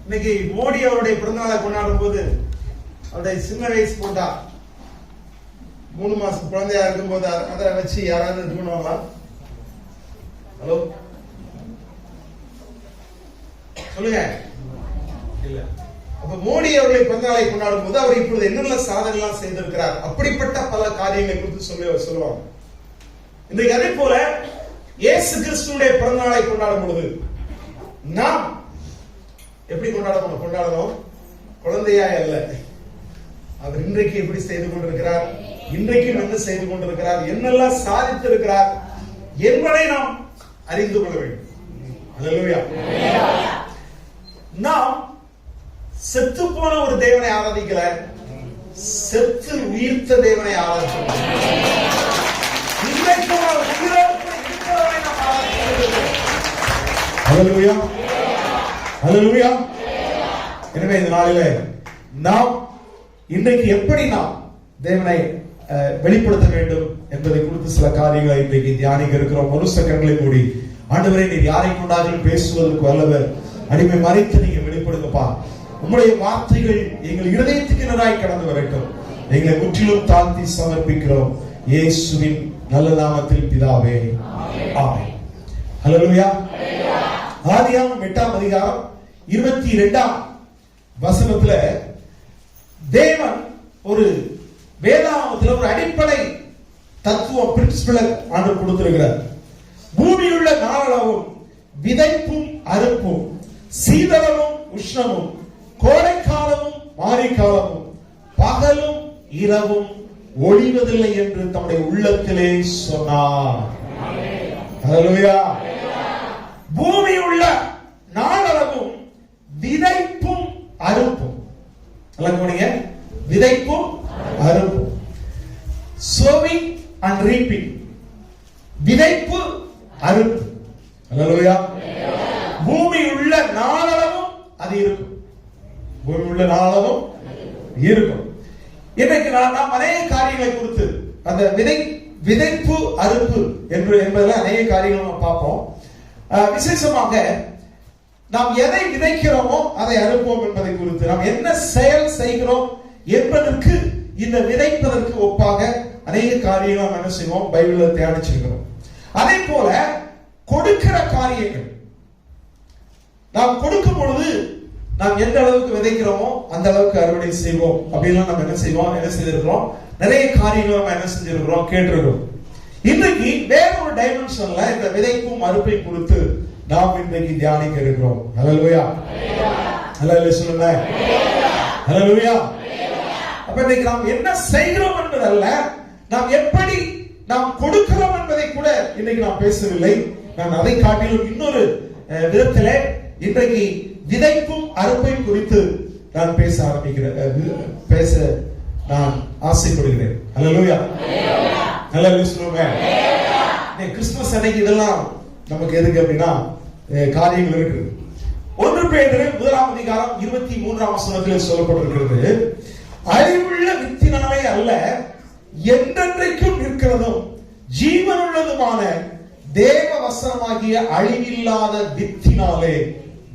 இன்னைக்கு மோடி அவருடைய பிறந்தநாளை கொண்டாடும் போது அவருடைய சின்ன வயசு போட்டா 3 மாசம் குழந்தையா இருக்கும் போது அதை வச்சு யாராவது இது பண்ணுவாங்களா? ஹலோ சொல்லுங்க. இல்ல. அப்ப மோடி அவர்களை பிறந்தநாளை கொண்டாடும் போது அவர் இப்பொழுது என்னென்ன சாதனை எல்லாம் செய்திருக்கிறார், அப்படிப்பட்ட பல காரியங்களை குறித்து சொல்லுவாங்க. இன்றைக்கு அதே போல இயேசு கிறிஸ்துவுடைய பிறந்தநாளை கொண்டாடும் பொழுது நாம் எப்படி கொண்டாடணும்? குழந்தையாய் அல்ல. அவர் இன்றைக்கு எப்படி செய்து கொண்டிருக்கிறார், இன்றைக்கும் என்ன செய்து கொண்டிருக்கிறார், என்னெல்லாம் சாதித்திருக்கிறார் என்பதை நாம் அறிந்து கொள்ள வேண்டும். அல்லேலூயா. நாம் செத்து போன ஒரு தேவனை ஆராதிக்கல, செத்து உயிர்த்த தேவனை ஆராதிக்கிறோம். இன்றைக்கு அல்லேலூயா, அல்லேலூயா. எனவே இந்த நாளிலே நாம் இன்றைக்கு எப்படி நாம் தேவனை வெளிப்படுத்த வேண்டும் என்பதை குறித்து சில காரியங்களை இன்றைக்கு தியானிக்க இருக்கிறோம். ஒரு செகண்ட்களை மூடி, ஆண்டவரே நீர் யாரை கொண்டாலும் பேசுவதற்கு வல்லவர், அடிமை மறைத்து நீங்க வெளிப்படுங்கப்பா. உங்களுடைய வார்த்தைகள் எங்கள் இருதயத்துக்கு நேராய் கடந்து வரட்டும். எங்களை முற்றிலும் தாழ்த்தி சமர்ப்பிக்கிறோம் இயேசுவின் நல்ல நாமத்தில் பிதாவே, ஆமென். அல்லேலூயா. ஆதியாகமம் 8ஆம் அதிகாரம் 22ஆம் வசனத்துல தேவன் ஒரு வேதாகமத்தில் ஒரு அடிப்படை தத்துவம் பிரின்சிபலை ஆண்டவர் கொடுத்திருக்கிறார். பூமியுள்ள நாளளவும் விதைப்பும் அறுப்பும், சீதளவும் உஷ்ணமும், கோடைக்காலமும் மாரிக்காலமும், பகலும் இரவும் ஒழிவதில்லை என்று தம்முடைய உள்ளத்திலே சொன்னார். அல்லேலூயா. பூமியுள்ள நாளளவும் விதைப்பும் அறுப்பும், விதைப்பும் அறுப்பும், sowing and reaping, விதைப்பு அறுப்பு. அல்லேலூயா. பூமி உள்ள நாளளவும் அது இருக்கும். பூமி உள்ள நாளளவும் இருக்கும். இன்னைக்கு நாம் அநேக காரியங்களை குறித்து அந்த விதைப்பு அறுப்பு என்பதில் அநேக காரியங்கள் நம்ம பார்ப்போம். விசேஷமாக நாம் எதை விதைக்கிறோமோ அதை அறுப்போம் என்பதை குறித்து, நாம் என்ன செயல் செய்கிறோம் என்பதற்கு இந்த விதைப்பதற்கு ஒப்பாக அநேக காரியங்கள் நாம் என்ன செய்வோம், பைபிளில் தியானிச்சிருக்கிறோம். அதே போல கொடுக்கிற காரியங்கள், நாம் கொடுக்கும் பொழுது நாம் எந்த அளவுக்கு விதைக்கிறோமோ அந்த அளவுக்கு அறுவடை செய்வோம் அப்படின்னு நம்ம என்ன செய்திருக்கிறோம், நிறைய காரியங்கள் நம்ம என்ன செஞ்சிருக்கிறோம், கேட்டிருக்கிறோம். இன்றைக்கு வேற ஒரு டைமென்ஷன்ல இந்த விதைப்பும் அறுப்பை குறித்து நாம் இன்றைக்கு தியானிக்க இருக்கிறோம். அல்லேலூயா. அல்லேலூயா சொல்லுங்க. அல்லேலூயா. அப்ப இன்னைக்கு நாம் என்ன செய்கிறோம் என்பதல்ல, நாம் எப்படி நாம் கொடுக்கிறோம் என்பதை கூட இன்னைக்கு நாம் பேசவில்லை. நான் அதை காட்டிலும் இன்னொரு விதத்திலே இன்றைக்கு விதைப்பும் அறுப்பை குறித்து நான் பேச நான் ஆசைப்படுகிறேன். அல்லேலூயா. அல்லேலூயா சொல்லுங்க. கிறிஸ்துமஸ் அன்னைக்கு இதெல்லாம் நமக்கு எதுக்கு அப்படின்னா காரியங்கள் இருக்கு. 1 பேதுரு 1ஆம் அதிகாரம் 23ஆம் வசனத்தில் சொல்லப்பட்டிருக்கிறது, அறிவுள்ள வித்தினாலே அல்ல, என்றென்றைக்கும் இருக்கிறதும் ஜீவனுள்ளதுமான தேவ வசனமாகிய அழிவில்லாத வித்தினாலே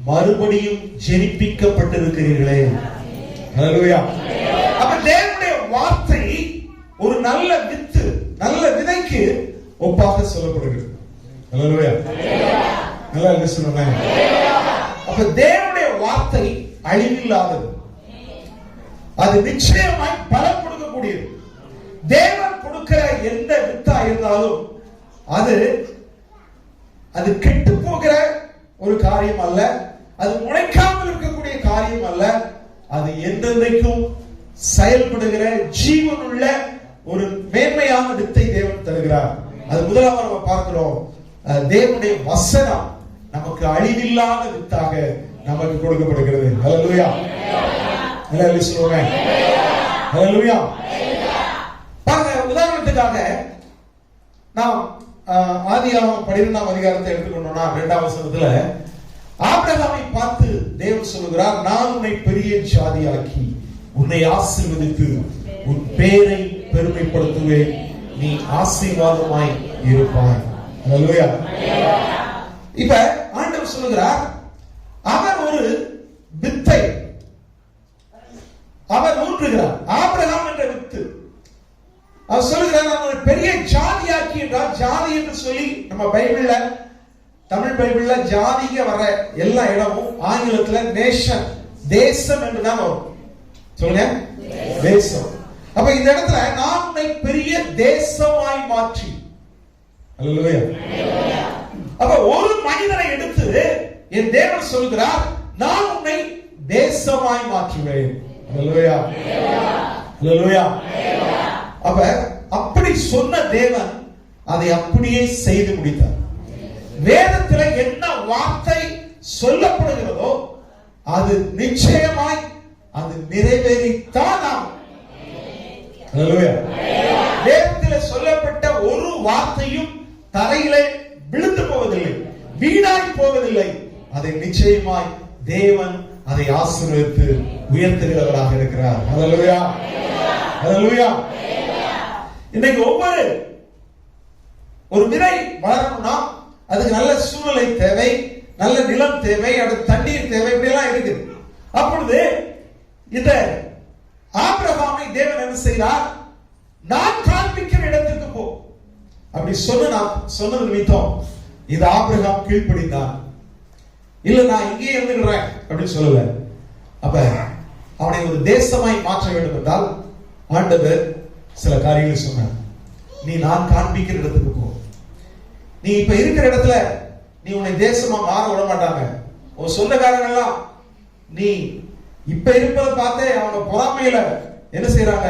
மறுபடியும் ஜெனிப்பிக்கப்பட்டிருக்கிறீர்களே. அல்லேலூயா. அப்ப தேவனுடைய வார்த்தை ஒரு நல்ல வித்து, நல்ல விதைக்கு ஒப்பாக சொல்லப்படுகிறது. அல்லேலூயா. நல்லா சொல்லுங்க. அப்ப தேவனுடைய வார்த்தை அழிவில்லாதது, அது நிச்சயமாய் பலன் கொடுக்கக்கூடியது. தேவன் கொடுக்கிற எந்த வித்தா இருந்தாலும் அது கெட்டு போகிற ஒரு காரியம் அல்ல, அது முளைக்காமல் இருக்கக்கூடிய காரியம் அல்ல, அது என்றென்றைக்கும் செயல்படுகிற ஜீவனுள்ள ஒரு மேன்மையான வித்தை தேவன் தருகிறார். அது முதலாவது நம்ம பார்க்கிறோம், தேவனுடைய வசனம் நமக்கு அழிவில்லாத வித்தாக நமக்கு கொடுக்கப்படுகிறது. அல்லேலூயா. அல்லேலூயா சொல்லுங்க. அல்லேலூயா. பாருங்க, உதாரணத்துக்காக நாம் ஆதியாகமம் 12ஆம் அதிகாரத்தை எடுத்துக்கொண்டோம்னா 2ஆம் வசனத்துல ஆபிரகாமை பார்த்து தேவன் சொல்லுகிறார், நான் உன்னை பெரிய ஜாதியாக்கி உன்னை ஆசீர்வதித்து உன் பேரை பெருமைப்படுத்துவேன், நீ ஆசீர்வாதமாய் இருப்பாய். அல்லேலூயா. இப்ப ஆண்டவர் சொல்லுகிறார், அவர் ஒரு வித்தை தோன்றுகிறார். ஆபிரகாம் என்ற வித்து. அவர் சொல்லுகிறார், நான் ஒரு பெரிய ஜாதியாக்கி என்றால், ஜாதி என்று சொல்லி நம்ம பைபிள்ல, தமிழ் பைபிள்ல ஜாதிங்க வர எல்லா இடமும் ஆங்கிலத்துல நேஷன், தேசம் என்றுதான் வரும். சொல்லுங்க, தேசம். அப்ப இந்த இடத்துல நான் உன்னை பெரிய தேசமாய் மாற்றி. அல்லேலூயா. அப்ப ஒரு மனிதனை எடுத்து என் தேவன் சொல்கிறார், நான் உன்னை தேசமாய் மாற்றுவேன். அல்லேலூயா. அல்லேலூயா. அப்ப அப்படி சொன்ன தேவன் அதை அப்படியே செய்து முடித்தார். வேதத்தில் என்ன வார்த்தை சொல்லப்படுகிறதோ அது நிச்சயமாய் அது நிறைவேறித்தான் நாம். அல்லேலூயா. வேதத்தில் சொல்லப்பட்ட ஒரு வார்த்தையும் தரையிலே விழுந்து போவதில்லை, வீணாய் போவதில்லை. அதை நிச்சயமாய் தேவன் அதை ஆசீர்வதித்து உயர்த்துகிறவராக இருக்கிறார். அல்லேலூயா. அல்லேலூயா. இன்னைக்கு ஒரு விதை வளரணும்னா அதுக்கு நல்ல சூழ்நிலை தேவை, நல்ல நிலம் தேவை, அடுத்து தண்ணீர் தேவை, இப்படி எல்லாம் இருக்கு. அப்பொழுது இந்த ஆபிரகாமை தேவன் என்ன செய்தார்? நான் காண்பிக்கிற இடத்துக்கு போ அப்படி சொன்னது நிமித்தம் இது ஆபிரகாம் கீழ்ப்படிந்தான். இல்ல நான் இங்கே இருந்துக்கிறேன் அப்படின்னு சொல்லல. அப்ப அவனை ஒரு தேசமாய் மாற்ற வேண்டும் என்றால் ஆண்டவர் சில காரியங்களை சொன்னார். நீ நான் காண்பிக்கிற இடத்துக்கு போ. நீ இப்ப இருக்கிற இடத்துல நீ உன்னை தேசமா மாற விட மாட்டாங்க. உன் சொந்தக்காரங்க எல்லாம் நீ இப்ப இருப்பதை பார்த்தே அவங்க பொறாமையில என்ன செய்யறாங்க,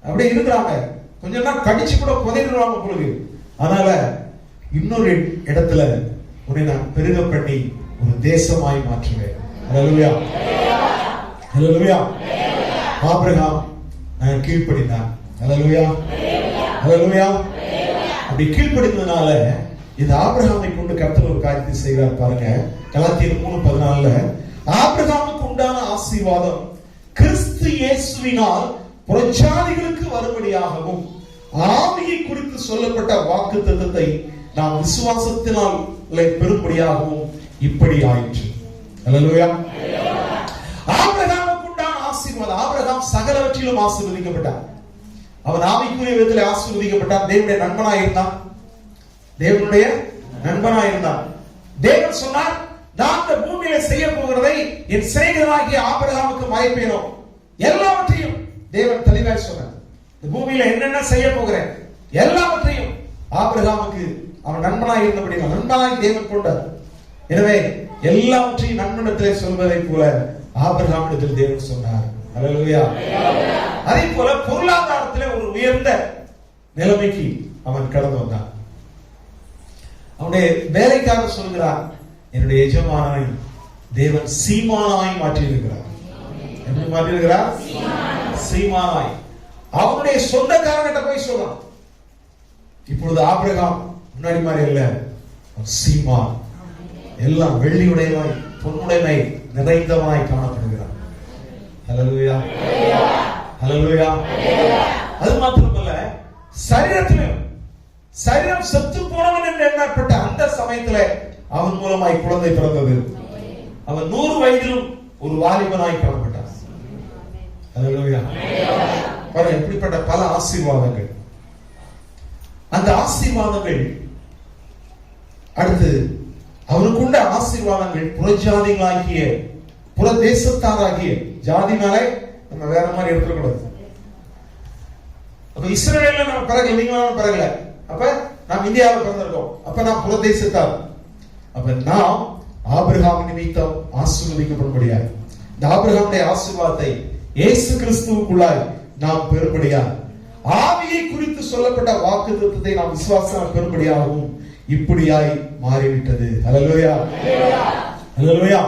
அப்படியே இருக்கிறாங்க. கொஞ்ச நாள் கடிச்சு கூட புதைடுவாங்க பொழுது. அதனால இன்னொரு இடத்துல உன்னை நான் பெருக பண்ணி ஒரு தேசமாய் மாற்றுவேன். அல்லேலூயா. அல்லேலூயா. ஆபிரகாம் கீழ்ப்படிந்தான். அல்லேலூயா. அல்லேலூயா. அப்படி கீழ்ப்படிந்ததுனால இந்த ஆபிரகாமை கொண்டு கர்த்தர் ஒரு காரியத்தை செய்கிறார் பாருங்க. கலாத்தியர் 3:14 ஆபிரகாமுக்கு உண்டான ஆசீர்வாதம் கிறிஸ்து இயேசுவினால் புறஜாதிகளுக்கு வரும்படியாகவும் ஆவியை குறித்து சொல்லப்பட்ட வாக்குத்தத்தத்தை நாம் விசுவாசத்தினால் பெறும்படியாகவும் இப்படி ஆயிற்று. அல்லேலூயா. ஆபிரகாமுக்கு உண்டான ஆசீர்வாதம். ஆபிரகாம் சகலவற்றிலும் ஆசீர்வதிக்கப்பட்டார். அவன் ஆவிக்குரிய விதத்தில் ஆசீர்வதிக்கப்பட்டான். தேவனுடைய நண்பனாய் இருந்தான். தேவனுடைய நண்பனாய் இருந்தான். தேவன் சொன்னார், நான் இந்த பூமியில செய்ய போகிறதை என் சிநேகிதனாகிய ஆபிரகாமுக்கு மறைப்பேனோ. எல்லாவற்றையும் தேவன் தெளிவாய் சொன்னார். இந்த பூமியில என்னென்ன செய்ய போகிறேன் எல்லாவற்றையும் ஆபிரகாமுக்கு அவன் நண்பனாய் இருந்தபடி நண்பனாய் தேவன் கொண்டார். எனவே எல்லாவற்றையும் நண்பனிடத்திலே சொல்வதை போல ஆபிரகாமிடத்தில் தேவன் சொன்னார். அல்லேலூயா. அதே போல பொருளாதாரத்தில் ஒரு உயர்ந்த நிலைமைக்கு அவன் கடந்து வந்தான். அவனுடைய வேலைக்காக சொல்கிறார், என்னுடைய எஜமானனை தேவன் சீமானாய் மாற்றியிருக்கிறார். எப்படி மாற்றியிருக்கிறார்? சீமானாய். அவனுடைய சொந்தக்காரங்கிட்ட போய் சொல்றான். இப்பொழுது ஆபிரகாம் முன்னாடி மாதிரி இல்ல, சீமான், எல்லாம் வெள்ளியுடையவாய் பொன்னுடைமை நிறைந்தவனாய் காணப்படுகிறான். அல்லேலூயா. அல்லேலூயா. அது மாத்திரமல்ல, சரீரத்திலும் சரீரம் செத்து போனவன் என்று எண்ணப்பட்ட அந்த சமயத்தில் அவன் மூலமாய் குழந்தை பிறந்தது. அவன் 100 வயதிலும் ஒரு வாலிபனாய் காணப்பட்டான். அல்லேலூயா. பாருங்க, இப்படிப்பட்ட பல ஆசீர்வாதங்கள். அந்த ஆசீர்வாதங்கள் அடுத்து அவனுக்குண்ட ஆசீர்வாதங்கள் புறஜாதிகளாகிய புறதேசத்தாராகிய ஜாதினாலே நம்ம வேற மாதிரி எடுத்துக்கூடாது. அப்ப இஸ்ரவேல்ல நம்ம பிறகு நீங்களும் பிறகுல, அப்ப நாம் இந்தியாவில் பிறந்திருக்கோம். அப்ப நாம் புறதேசத்தார். அப்ப நாம் ஆபிரகாம் நிமித்தம் ஆசீர்வதிக்கப்படும்படியா இந்த ஆபிரகாமுடைய ஆசீர்வாதத்தை இயேசு கிறிஸ்துவுக்குள்ளாய் நாம் பெறும்படியா ஆவியை குறித்து சொல்லப்பட்ட வாக்குத்தத்தத்தை நாம் விசுவாசம் பெறும்படியாகவும் இப்படியாய் மாறிவிட்டது. அல்லேலூயா. அல்லேலூயா.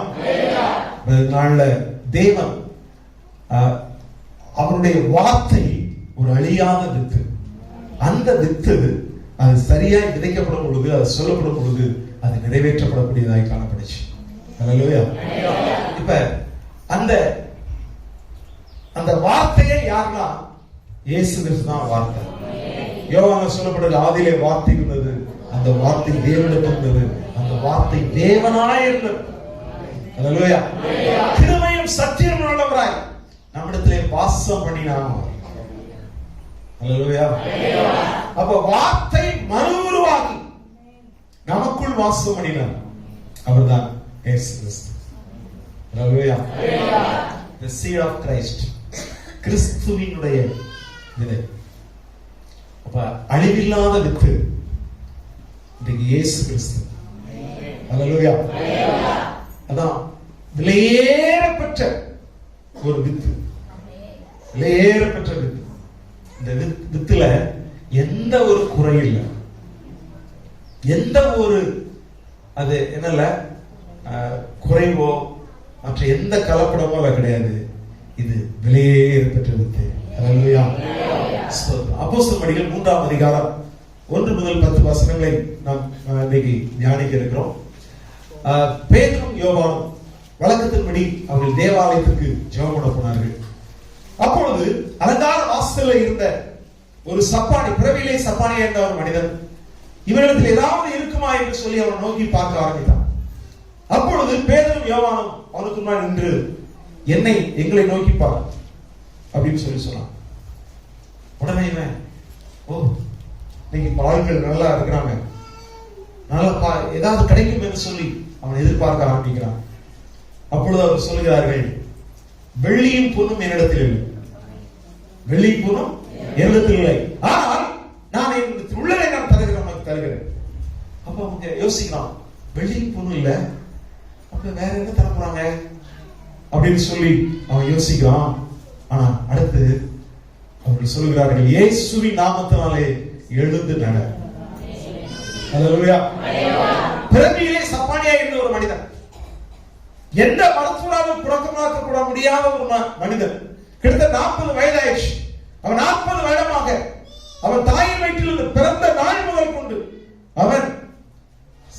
நாள்ல தேவன் அவருடைய வார்த்தை ஒரு அழியாத வித்து. அந்த வித்து அது சரியாய் விதைக்கப்படும் பொழுது, அது சொல்லப்படும் பொழுது அது நிறைவேற்றப்படக்கூடியதாய் காணப்படுச்சு. அல்லேலூயா. இப்ப அந்த வார்த்தையை யாருன்னா இயேசு கிறிஸ்து தான் வார்த்தை. யோவான்ல சொல்லப்படுது, ஆதியிலே வார்த்தை இருந்தது, அந்த வார்த்தை தேவனிடம் இருந்தது, அந்த வார்த்தை தேவனாய் இருந்தது. அல்லேலூயா. கிருபையும் சத்தியமும் உள்ளவராய் நம்மிடத்திலே வாசம் பண்ணினார். அல்லேலூயா. அப்ப வார்த்தை மறு உருவாகி நமக்குள் வாசம் பண்ணினார். அவர்தான் இயேசு கிறிஸ்து. அல்லேலூயா. The seed of Christ. கிறிஸ்துவினுடைய விதை. அப்ப அழிவில்லாத வித்து இன்றைக்கு இயேசு கிறிஸ்து. அல்லேலூயா. அதான் விலையேறப்பெற்ற ஒரு வித்து. விலையேறப்பெற்ற வித்து. இந்த வித்துல எந்த ஒரு குறை இல்லை, எந்த ஒரு அது என்னல்ல குறைவோ மற்ற எந்த கலப்படமோ கிடையாது. இது விலையேறப்பெற்ற வித்து. அல்லேலூயா. அப்போஸ்தலர் பணிகள் 3ஆம் அதிகாரம் 1 முதல் 10 வசனங்களை நாம் இன்னைக்கு தியானிக்க இருக்கிறோம். பேதுரும் யோவானும் வழக்கத்தின்படி அவர்கள் தேவாலயத்திற்கு ஜெபம் பண்ண போனார்கள். அப்பொழுது அலங்கார வாசல்ல இருந்த ஒரு சப்பானி, பிறவிலே சப்பானியா இருந்த ஒரு மனிதன் இவரிடத்தில் ஏதாவது இருக்குமா என்று சொல்லி அவன் நோக்கி பார்க்க ஆரம்பித்தான். அப்பொழுது பேதுரும் யோவானும் அவனுக்கு முன்னாடி நின்று, என்னை எங்களை நோக்கி பார் அப்படின்னு சொல்லி சொன்னான். உடனே இவன், ஓ இன்னைக்கு பால்கள் நல்லா இருக்கிறாங்க, நல்லா ஏதாவது கிடைக்கும் என்று சொல்லி அவன் எதிர்பார்க்க ஆரம்பிக்கிறான். அப்பொழுது அவர் சொல்லுகிறார்கள், வெள்ளியும் பொன்னும் என்னிடத்தில் இல்லை, வெள்ளியும் பொன்னும் என்னிடத்தில் இல்லை, ஆனால் நான் உள்ளதை நான் தருகிறேன், உனக்கு தருகிறேன். அப்ப அவங்க யோசிக்கலாம், வெள்ளியும் பொண்ணும் இல்ல, அப்ப வேற என்ன தர போறாங்க அப்படின்னு சொல்லி அவன் யோசிக்கிறான். ஆனா அடுத்து அவர்கள் சொல்லுகிறார்கள், இயேசுவின் நாமத்தினாலே எழுந்து நட. அல்லேலூயா. பிறவியிலே சப்பானியா இருந்த ஒரு மனிதன், எந்த மருத்துவராலும் புறக்கமாக்கப்பட முடியாத ஒரு மனிதன், கிட்டத்தட்ட 40 வயதாயிடுச்சு. அவன் 40 வருடமாக அவன் தாயின் வயிற்றில் பிறந்த நாள் முதல் கொண்டு அவன்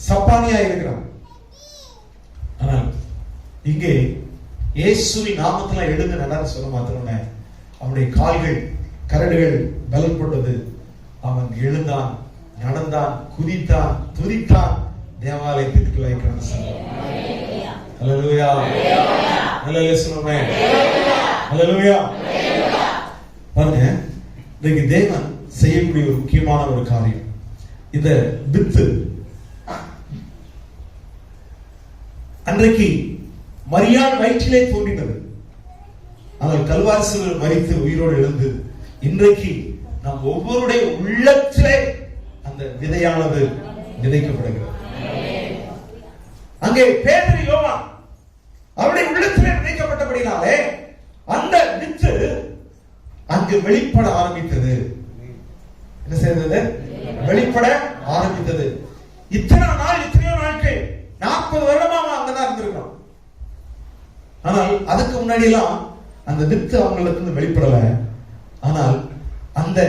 சப்பானியா இருக்கிறான். ஆனால் இங்கே இயேசுவின் நாமத்துல எழுந்து நடந்து சொல்ல மாத்திரமே அவனுடைய கால்கள் கரடுகள் பலப்பட்டது. அவன் எழுந்தான், நடந்தான், குதித்தான், துதித்தான், தேவாலயத்திற்கு வைக்கிறான். அல்லேலூயா. அல்லேலூயா சொல்லுமே. அல்லேலூயா. பாருங்க, இன்னைக்கு தேவன் செய்யக்கூடிய ஒரு முக்கியமான ஒரு காரியம், இந்த வித்து அன்றைக்கு மரியாள் வயிற்றிலே தோன்றினது. ஆனால் கல்வாரி சிலுவையில் மரித்து உயிரோடு எழுந்து இன்றைக்கு நம் ஒவ்வொருடைய உள்ளத்திலே அந்த விதையானது விதைக்கப்படுகிறது. அங்கே பேதுரு யோவான் அவருடைய உள்ளத்திலே விதைக்கப்பட்டபடினாலே அந்த வித்து அங்கு வெளிப்பட ஆரம்பித்தது. என்ன செய்தது? வெளிப்பட ஆரம்பித்தது. எத்தனையோ நாட்கள் 40 வருடமா அங்கதான் இருந்திருக்கணும். ஆனால் அதுக்கு முன்னாடி எல்லாம் அந்த வித்து அவங்களுக்கு வெளிப்படல. ஆனால் அந்த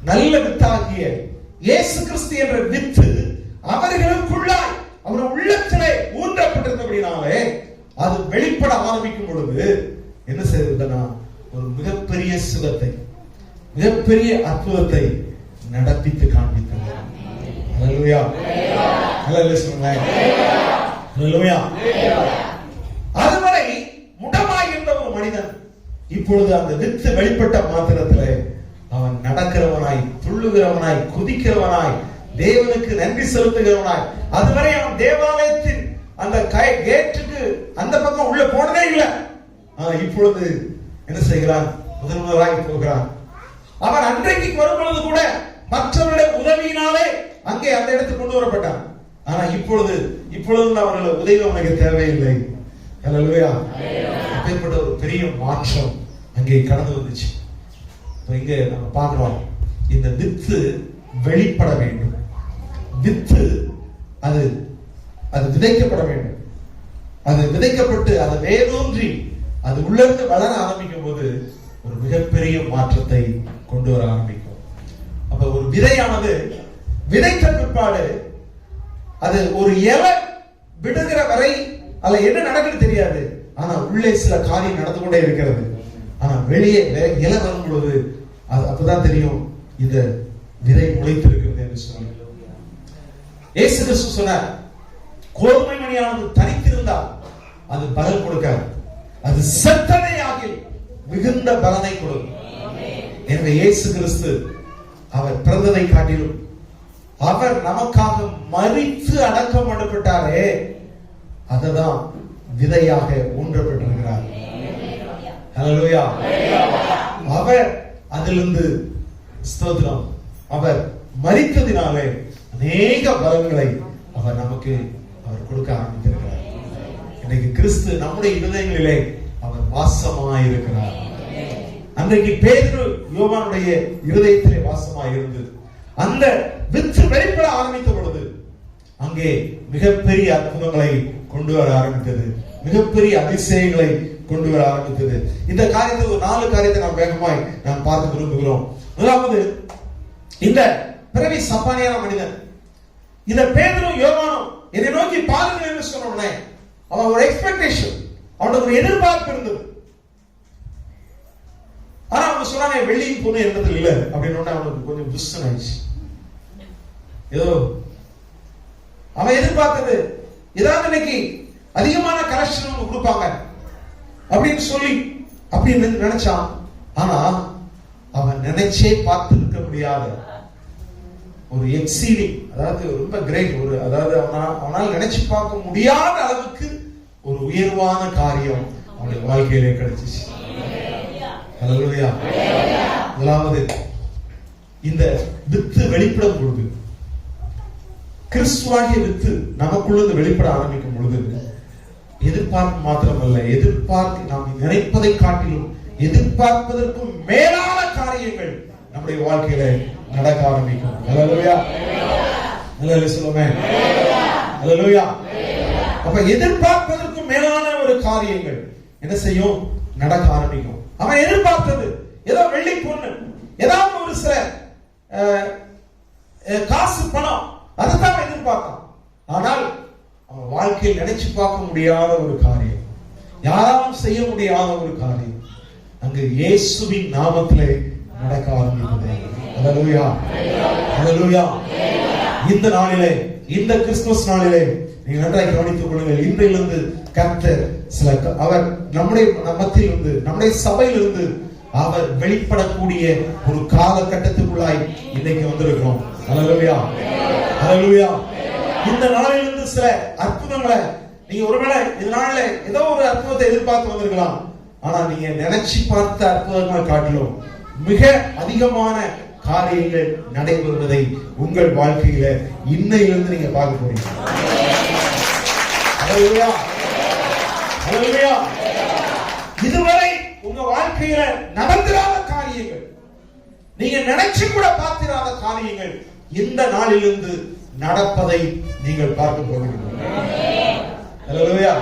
நல்ல வித்தாகிய இயேசு கிறிஸ்து என்ற வித்து அவர்களுக்குள்ளாய் அவர் உள்ளத்திலே ஊன்றப்பட்டிருந்தபடினாலே அது வெளிப்பட ஆரம்பிக்கும் பொழுது என்ன செய்ததுன்னா ஒரு மிகப்பெரிய சுகத்தை, மிகப்பெரிய அற்புதத்தை நடப்பித்து காண்பித்தது. அல்லேலூயா. அல்லேலூயா சொல்லுங்க. அல்லேலூயா. அதுவரை முடமாய் இருந்த ஒரு மனிதன் இப்பொழுது அந்த வித்து வெளிப்பட்ட மாத்திரத்திலே அவன் நடக்கிறவனாய், துள்ளுகிறவனாய், குதிக்கிறவனாய், தேவனுக்கு நன்றி செலுத்துகிறவனாய். அதுவரை அவன் தேவாலயத்தின் அந்த கேட்டுக்கு அந்த பக்கம் உள்ள போனதே இல்லை. இப்பொழுது என்ன செய்கிறான்? முதல்வராய் போகிறான். அவன் அன்றைக்கு வரும்பொழுது கூட மற்றவருடைய உதவியினாலே அங்கே அந்த இடத்துக்கு கொண்டு வரப்பட்டான். ஆனா இப்பொழுது அவர்கள் உதவி அவனுக்கு தேவையில்லை. அல்லேலூயா. அப்பேற்பட்ட ஒரு பெரிய மாற்றம் அங்கே கடந்து வந்துச்சு. இங்க நம்ம பார்க்கிறோம், இந்த வித்து வெளிப்பட வேண்டும். வித்து அது விதைக்கப்பட வேண்டும். அது விதைக்கப்பட்டு அது வேரூன்றி அது உள்ளிருந்து வளர ஆரம்பிக்கும் போது ஒரு மிகப்பெரிய மாற்றத்தை கொண்டு வர ஆரம்பிக்கும். அப்ப ஒரு விதையானது விதைத்த பிற்பாடு அது ஒரு இலை விடுகிற வரை அல்ல என்ன நடக்குது தெரியாது. ஆனா உள்ளே சில காரியம் நடந்து கொண்டே இருக்கிறது. ஆனா வெளியே இலை வரும் பொழுது அப்பதான் தெரியும் இந்த விதை முளைத்திருக்கிறது என்று சொல்லி. இயேசு கிறிஸ்து சொன்னார், கோதுமை மணியானது தனித்திருந்தால் அது பலன் கொடுக்காது, அது செத்ததை ஆகில் மிகுந்த பலனை கொடுக்கும். எனவே இயேசு கிறிஸ்து அவர் பிறந்ததை காட்டிலும் அவர் நமக்காக மரித்து அடக்கம் பண்ணப்பட்டாரே, அததான் விதையாக ஊன்றப்பட்டிருக்கிறார். ஹல்லேலூயா. அவர் அதிலிருந்து ஸ்தோத்திரம், அவர் மரித்ததினாலே அநேக பலன்களை அவர் நமக்கு அவர் கொடுக்க ஆரம்பித்திருக்கிறார். இன்னைக்கு கிறிஸ்து நம்முடைய இருதயங்களிலே அவர் வாசமாயிருக்கிறார். அன்றைக்கு பேதுரு யோவானுடைய இருதயத்திலே வாசமாயிருந்தது. அந்த வித்து வெளிப்பட ஆரம்பித்த பொழுது அங்கே மிகப்பெரிய அற்புதங்களை கொண்டு வர ஆரம்பித்தது, மிகப்பெரிய அதிசயங்களை கொண்டு வர ஆரம்பித்தது. இந்த காரியத்தை ஒரு 4 காரியத்தை நாம் வேகமாய் நாம் பார்க்க விரும்புகிறோம். முதலாவது, இந்த பிறவி சப்பானியான மனிதன், இந்த பேதுரு யோவானும் என்னை நோக்கி பாருங்கள் என்று சொன்ன உடனே அவன் ஒரு எக்ஸ்பெக்டேஷன், அவனுக்கு ஒரு எதிர்பார்ப்பு இருந்தது. ஆனா அவங்க சொன்னாங்க வெள்ளியும் பொண்ணு என்பது இல்லை அப்படின்னு அவனுக்கு கொஞ்சம் புஷ்டன் ஆயிடுச்சு. ஏதோ அவன் எதிர்பார்த்தது ஏதாவது இன்னைக்கு அதிகமான கலெக்ஷன் அவங்க கொடுப்பாங்க அப்படின்னு சொல்லி அப்படின்னு நினைச்சான். ஆனா அவன் நினைச்சே பார்த்து இருக்க முடியாத ஒரு எக்ஸீடிங், அதாவது ரொம்ப கிரேட், ஒரு அதாவது அவனால் நினைச்சு பார்க்க முடியாத அளவுக்கு ஒரு உயர்வான காரியம் அவனுடைய வாழ்க்கையிலே கிடைச்சிச்சு. ஹல்லேலூயா. முதலாவது, இந்த வித்து வெளிப்படும் பொழுது, கிறிஸ்துவாகிய வித்து நமக்குள்ளது வெளிப்பட ஆரம்பிக்கும் பொழுது, எதிர்பார்ப்பு மாத்திரமல்ல, நாம் நினைப்பதை காட்டிலும் எதிர்பார்ப்பதற்கும் மேலான காரியங்கள் நம்முடைய வாழ்க்கையில நடக்க ஆரம்பிக்கும். ஹல்லேலூயா. ஹல்லேலூயா சொல்லுமே. ஹல்லேலூயா. அப்ப எதிர்பார்ப்பதற்கும் மேலான ஒரு காரியங்கள் என்ன செய்யும்? நடக்க ஆரம்பிக்கும். அவன் எதிர்பார்த்தது ஏதோ வெள்ளி பொண்ணு, ஏதாவது ஒரு சில காசு பணம், அதைத்தான் அவன் எதிர்பார்த்தான். ஆனால் அவன் வாழ்க்கையில் நினைச்சு பார்க்க முடியாத ஒரு காரியம், யாராலும் செய்ய முடியாத ஒரு காரியம் அங்கு இயேசுவின் நாமத்திலே நடக்க ஆரம்பித்தது. ஹல்லேலூயா. ஹல்லேலூயா. இந்த நாளிலே, இந்த கிறிஸ்துமஸ் நாளிலே நீங்கள் நன்றாக கவனித்துக் கொள்ளுங்கள். இன்றிலிருந்து கர்த்தர் சில அவர் நம்முடைய மத்தியிலிருந்து, நம்முடைய சபையிலிருந்து அவர் வெளிப்படக்கூடிய ஒரு காலகட்டத்துக்குள்ளாய் இன்னைக்கு வந்திருக்கிறோம். ஹல்லேலூயா. ஹல்லேலூயா. இந்த நாளிலிருந்து சில அற்புதங்களை நீங்க ஒருவேளை இந்த நாள்ல ஏதோ ஒரு அற்புதத்தை எதிர்பார்த்து வந்திருக்கலாம். ஆனா நீங்க நினைச்சு பார்த்த அற்புதங்களை காட்டிலும் மிக அதிகமான காரியங்கள் நடைபெறுவதை உங்கள் வாழ்க்கையில இன்னையிலிருந்து நீங்க பார்க்க போறீங்க. ஹல்லேலூயா. ஹல்லேலூயா. இதுவரை உங்க வாழ்க்கையில நடந்திராத காரியங்கள், நீங்க நினைச்சு கூட பார்த்திராத காரியங்கள் இந்த நாளிலிருந்து நடப்பதை நீங்கள் பார்க்க போகிறீர்கள். ஹல்லேலூயா.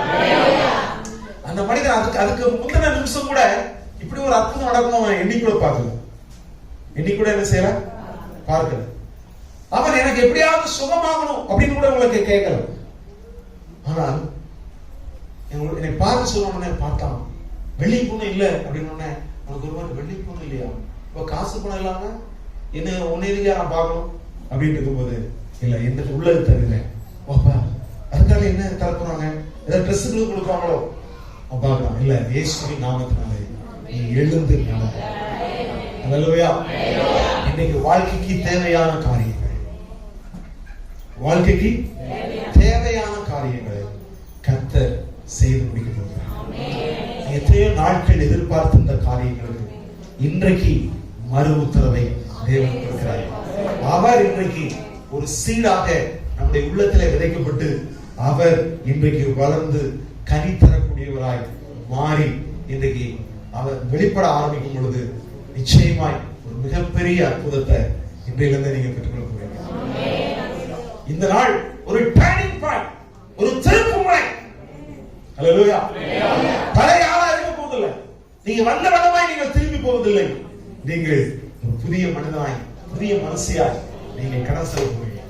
அந்த மனிதன் அதுக்கு முந்தின நிமிஷம் கூட இப்படி ஒரு அற்புதம் நடக்கும் எண்ணி கூட பார்க்கல, எண்ணி கூட என்ன செய்யல, பார்க்கல. அவன் எனக்கு எப்படியாவது சுகமாகணும் அப்படின்னு கூட உங்களுக்கு கேட்கல. ஆனால் என்னை பார்த்து சொன்ன பார்த்தான், வெள்ளி பொண்ணு இல்ல அப்படின்னு உனக்கு ஒரு மாதிரி வெள்ளி பொண்ணு இல்லையா, இப்ப காசு பணம் இல்லாம என்ன உன்னையா நான் பார்க்கணும் அப்படின்னு இருக்கும்போது, இல்ல என்ன உள்ளது தருகிறேன் அதுக்காக என்ன தரப்புறாங்க, ஏதாவது ட்ரெஸ்ஸுகளும் கொடுப்பாங்களோ பார்க்கலாம். இல்ல இயேசுவின் நாமத்தினாலே நீ எழுந்து நட. ஹல்லேலூயா. இன்னைக்கு வாழ்க்கைக்கு தேவையான காரியங்கள், வாழ்க்கைக்கு தேவையான காரியங்களை கர்த்தர் செய்து முடிக்க போகிறார். எத்தனையோ நாட்கள் எதிர்பார்த்த இந்த காரியங்களுக்கு இன்றைக்கு மறு உத்தரவை தேவன் கொடுக்கிறார். அவர் இன்றைக்கு ஒரு சீடாக நம்முடைய உள்ளத்திலே விதைக்கப்பட்டு அவர் இன்றைக்கு வளர்ந்து கனி தரக்கூடியவராய் மாறி இன்றைக்கு அவர் வெளிப்பட ஆரம்பிக்கும் பொழுது நிச்சயமாய் ஒரு மிகப்பெரிய அற்புதத்தை இன்றையிலிருந்து நீங்க பெற்றுக்கொள்ள போறீங்க. இந்த நாள் ஒரு டர்னிங் பாயிண்ட், ஒரு திருப்புமுனை. ஹல்லேலூயா. பழைய ஆளா இருக்க போவதில்லை, நீங்க வந்த வண்ணமாய் நீங்கள் திரும்பி போவதில்லை, நீங்கள் ஒரு புதிய மனிதனாய், புதிய மனசியாய் நீங்கள் கடந்து செல்ல போறீங்க.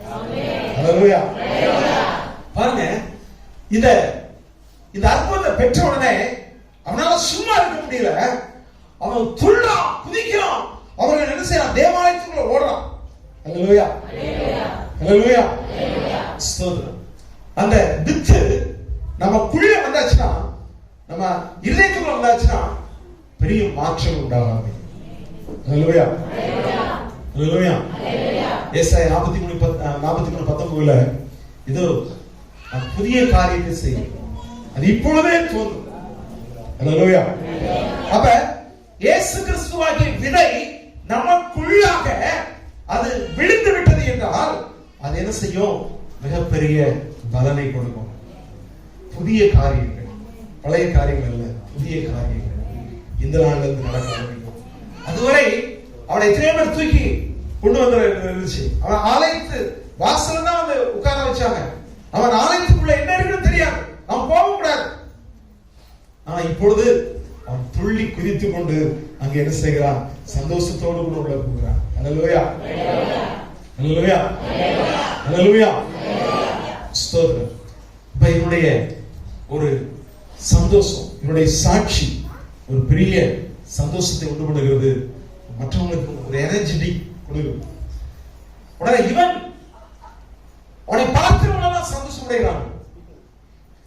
ஹல்லேலூயா. பாருங்க, இந்த அற்புதத்தை பெற்ற உடனே அவனால சும்மா இருக்க முடியல. அவன் துள்ளான், குதிக்கிறான், அவர்கள் என்ன செய்யறான், தேவாலயத்துக்குள்ள ஓடுறான். ஹல்லேலூயா. ஹல்லேலூயா. ஸ்தோத்திரம். அந்த வித்து நமக்குள்ள வந்தாச்சுன்னா, நம்ம இதயத்துக்குள்ள வந்தாச்சுன்னா பெரிய மாற்றம் உண்டாகும். ஹல்லேலூயா, ஹல்லேலூயா. ஏசாயா 43:19 இதோ நான் புதிய காரியத்தை செய்யும், அது இப்பொழுதே தோன்றும். ஹல்லேலூயா. அப்ப இயேசு கிறிஸ்துவாகிய விதை நமக்குள்ளாக அது விழுந்து விட்டது என்றால் அது என்ன செய்யும்? மிகப்பெரிய பலனை கொடுக்கும். புதிய காரியங்கள், பழைய காரியங்கள் அல்ல, புதிய காரியங்கள் இந்த நாள்ல இருந்து நடக்க ஆரம்பிக்கும். அதுவரை அவனை எத்தனையோ பேர் தூக்கி கொண்டு வந்துருந்துச்சு. அவன் ஆலயத்து வாசல் தான் வந்து உட்கார வச்சாங்க. அவன் ஆலயத்துக்குள்ள என்ன இருக்குன்னு தெரியாது, அவன் போக கூடாது. ஆனா இப்பொழுது அவன் துள்ளி குதித்து கொண்டு அங்க என்ன செய்கிறான்? சந்தோஷத்தோடு கூட உள்ள போகிறான். ஹல்லேலூயா, ஹல்லேலூயா, ஹல்லேலூயா. ஸ்தோத்திரம். இப்ப இவனுடைய ஒரு சந்தோஷம், இவனுடைய சாட்சி ஒரு பெரிய சந்தோஷத்தை உண்டு பண்ணுகிறது. மற்றவங்களுக்கு ஒரு எனர்ஜெட்டிக் கொடுக்கும். உடனே இவன் அவனை பார்த்தவனெல்லாம் சந்தோஷம் அடைகிறான்.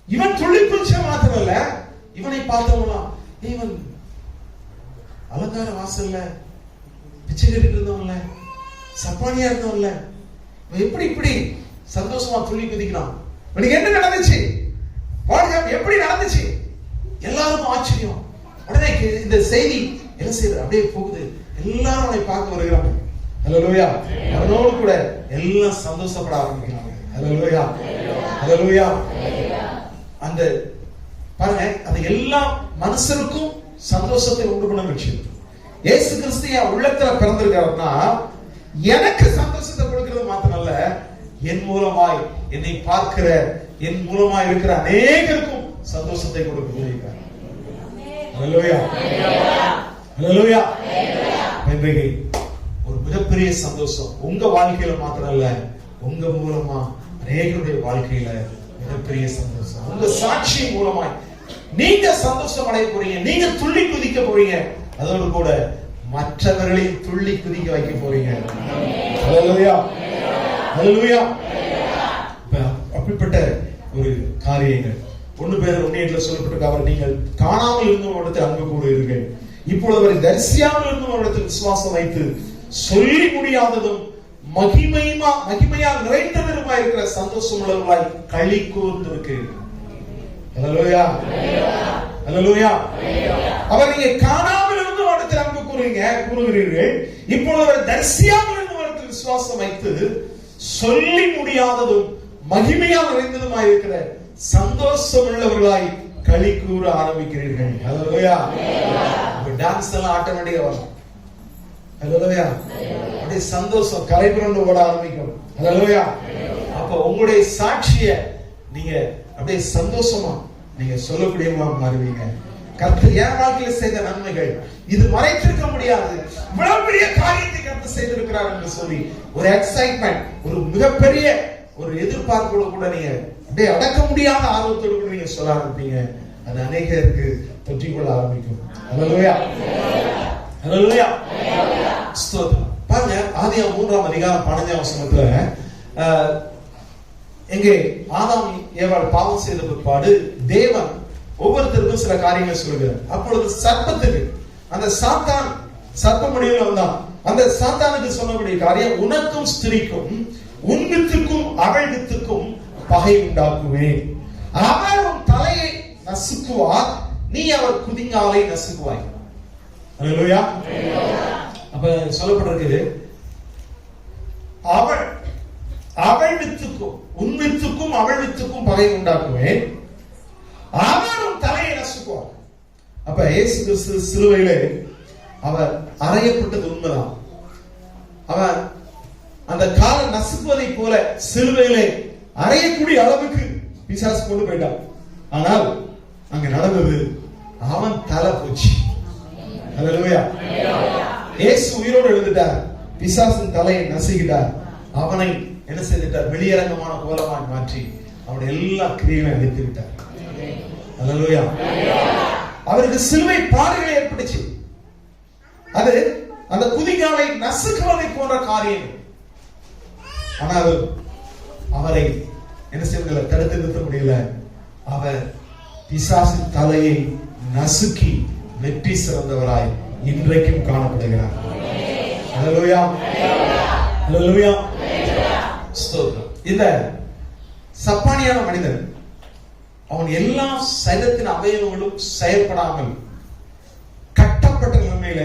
இவன் துள்ளி குதிச்ச மாத்திரமல்ல, இவனை பார்த்தவங்களாம் இவன் அலங்கார வாசல்ல பிச்சை கேட்டுட்டு இருந்தவன்ல, சப்பானியா இருந்தவன்ல, எப்படி இப்படி சந்தோஷமா துள்ளி குதிக்கிறான்? உனக்கு என்ன நடந்துச்சு? எப்படி நடந்துச்சு? எல்லாரும் ஆச்சரியம். உடனே இந்த செய்தி என்ன செய்யறது? அப்படியே போகுது. எல்லாரும் அவனை பார்க்க வருகிறாங்க. ஹல்லேலூயா. அவனோடு கூட எல்லாம் சந்தோஷப்பட ஆரம்பிக்கிறாங்க. ஹல்லேலூயா, ஹல்லேலூயா. அந்த பாருங்க, அது எல்லா மனுஷருக்கும் சந்தோஷத்தை உண்டு பண்ண விஷயம். இயேசு கிறிஸ்து என் உள்ளத்துல பிறந்திருக்காருன்னா எனக்கு சந்தோஷத்தை கொடுக்கிறது மாத்திரமல்ல, என் மூலமாய் என்னை பார்க்கிற, என் மூலமாய் இருக்கிற அநேகருக்கும் சந்தோஷத்தை கொடுக்கிறார். ஹல்லேலூயா, ஹல்லேலூயா. இன்றைக்கு ஒரு மிகப்பெரிய சந்தோஷம் உங்க வாழ்க்கையில மாத்திரமல்ல, உங்க மூலமா அநேகருடைய வாழ்க்கையில மிகப்பெரிய சந்தோஷம். உங்க சாட்சி மூலமாய் நீங்க சந்தோஷம் அடைய போறீங்க, நீங்க துள்ளி குதிக்க போறீங்க, அதோடு கூட மற்றவர்களையும் துள்ளி குதிக்க வைக்க போறீங்க. ஹல்லேலூயா, ஹல்லேலூயா. அப்படிப்பட்ட ஒரு காரியங்கள் 1 பேர் 1:8 சொல்லப்பட்டிருக்காங்க. நீங்கள் காணாமல் இருந்தும் இடத்தில் அன்பு கூறுவீர்கள், இப்பொழுது அவரை தரிசியாமல் இருந்தும் இடத்தில் விசுவாசம் வைத்து சொல்லி முடியாததும் மகிமையால் நிறைந்தவருமாய் இருக்கிற சந்தோஷம் உள்ளவர்களாய் களி கூர்ந்திருக்கிறீர்கள். ஹல்லேலூயா, ஹல்லேலூயா. அவர் நீங்க காணாமல் இருந்தும் இடத்தில் அன்பு கூறுகிறீர்கள், இப்பொழுது அவர் தரிசியாமல் இருந்தும் இடத்தில் விசுவாசம் வைத்து சொல்லி முடியாததும் மகிமையால் நிறைந்ததுமாய் இருக்கிற சந்தோஷம் உள்ளவர்களாய் களி கூற ஆரம்பிக்கிறீர்கள். ஹல்லேலூயா. டான்ஸ் எல்லாம் ஆட்டோமேட்டிக்கா வரும். ஹல்லேலூயா. அப்படியே சந்தோஷம் கரை புரண்டு ஓட ஆரம்பிக்கும். ஹல்லேலூயா. அப்ப உங்களுடைய சாட்சிய நீங்க அப்படியே சந்தோஷமா நீங்க சொல்லக்கூடியவங்களா மாறுவீங்க. கர்த்தர் என் வாழ்க்கையில் செய்த நன்மைகள் இது மறைத்திருக்க முடியாது, இவ்வளவு பெரிய காரியத்தை கர்த்தர் செய்திருக்கிறார் என்று சொல்லி ஒரு எக்ஸைட்மெண்ட், ஒரு மிகப்பெரிய ஒரு எதிர்பார்ப்போடு கூட நீங்க அப்படியே அடக்க முடியாத ஆர்வத்தோடு கூட நீங்க சொல்ல ஆரம்பிப்பீங்க. அது அநேகருக்கு தொற்றிக்கொள்ள ஆரம்பிக்கும். ஹல்லேலூயா, ஹல்லேலூயா. ஸ்தோத்திரம். பாருங்க, ஆதியாகமம் 3ஆம் அதிகாரம் 15ஆம் வசனத்துல எங்கே ஆதாம் ஏவாள் பாவம் செய்த பிற்பாடு தேவன் ஒவ்வொருத்தருக்கும் சில காரியங்கள் சொல்லுகிறார். அப்பொழுது சர்ப்பத்துக்கு, அந்த சாத்தான் சர்ப்ப முடிவில் வந்தான், அந்த சாத்தானுக்கு சொல்லக்கூடிய காரியம், உனக்கும் ஸ்திரீக்கும் உன் வித்துக்கும் அவள் வித்துக்கும் பகை உண்டாக்குவேன், அவர் உன் தலையை நசுக்குவார், நீ அவர் குதிங்காலை நசுக்குவாய். ஹல்லேலூயா. அப்ப சொல்லப்பட்டிருக்கு, அவள் வித்துக்கும் உன் வித்துக்கும் அவள் வித்துக்கும் பகை உண்டாக்குவேன், அவர் உன் தலையை நசுக்குவார். அப்ப இயேசு கிறிஸ்து சிலுவையிலே அவர் அறையப்பட்டது உண்மைதான். அவன் அந்த காலை நசுக்குவதை போல சிலுவையிலே அறையக்கூடிய அளவுக்கு பிசாசு கொண்டு போயிட்டான். ஆனால் அங்க நடந்தது, அவன் தலை போச்சு. ஹல்லேலூயா. இயேசு உயிரோடு எழுந்துட்டார், பிசாசின் தலையை நசுக்கிட்டார், அவனை என்ன செய்துட்டார்? வெளியரங்கமான கோலமாய் மாற்றி அவனுடைய எல்லா கிரியைகளையும் அழித்து விட்டார். ஹல்லேலூயா. அவருக்கு சிலுவை பாடுகள் ஏற்பட்டுச்சு. அது அந்த குதிகாலை நசுக்குவதை போன்ற காரியம். ஆனால் அவரை என்ன செய்வதில்லை, தடுத்து நிறுத்த முடியல. அவர் பிசாசின் தலையை நசுக்கி வெற்றி சிறந்தவராய் இன்றைக்கும் காணப்படுகிறார். ஹல்லேலூயா, ஹல்லேலூயா, ஸ்தோத்திரம். இந்த சப்பானியான மனிதன் அவன் எல்லா சரீரத்தின் அவயவங்களும் செயல்படாமல் கட்டப்பட்ட நிலைமையில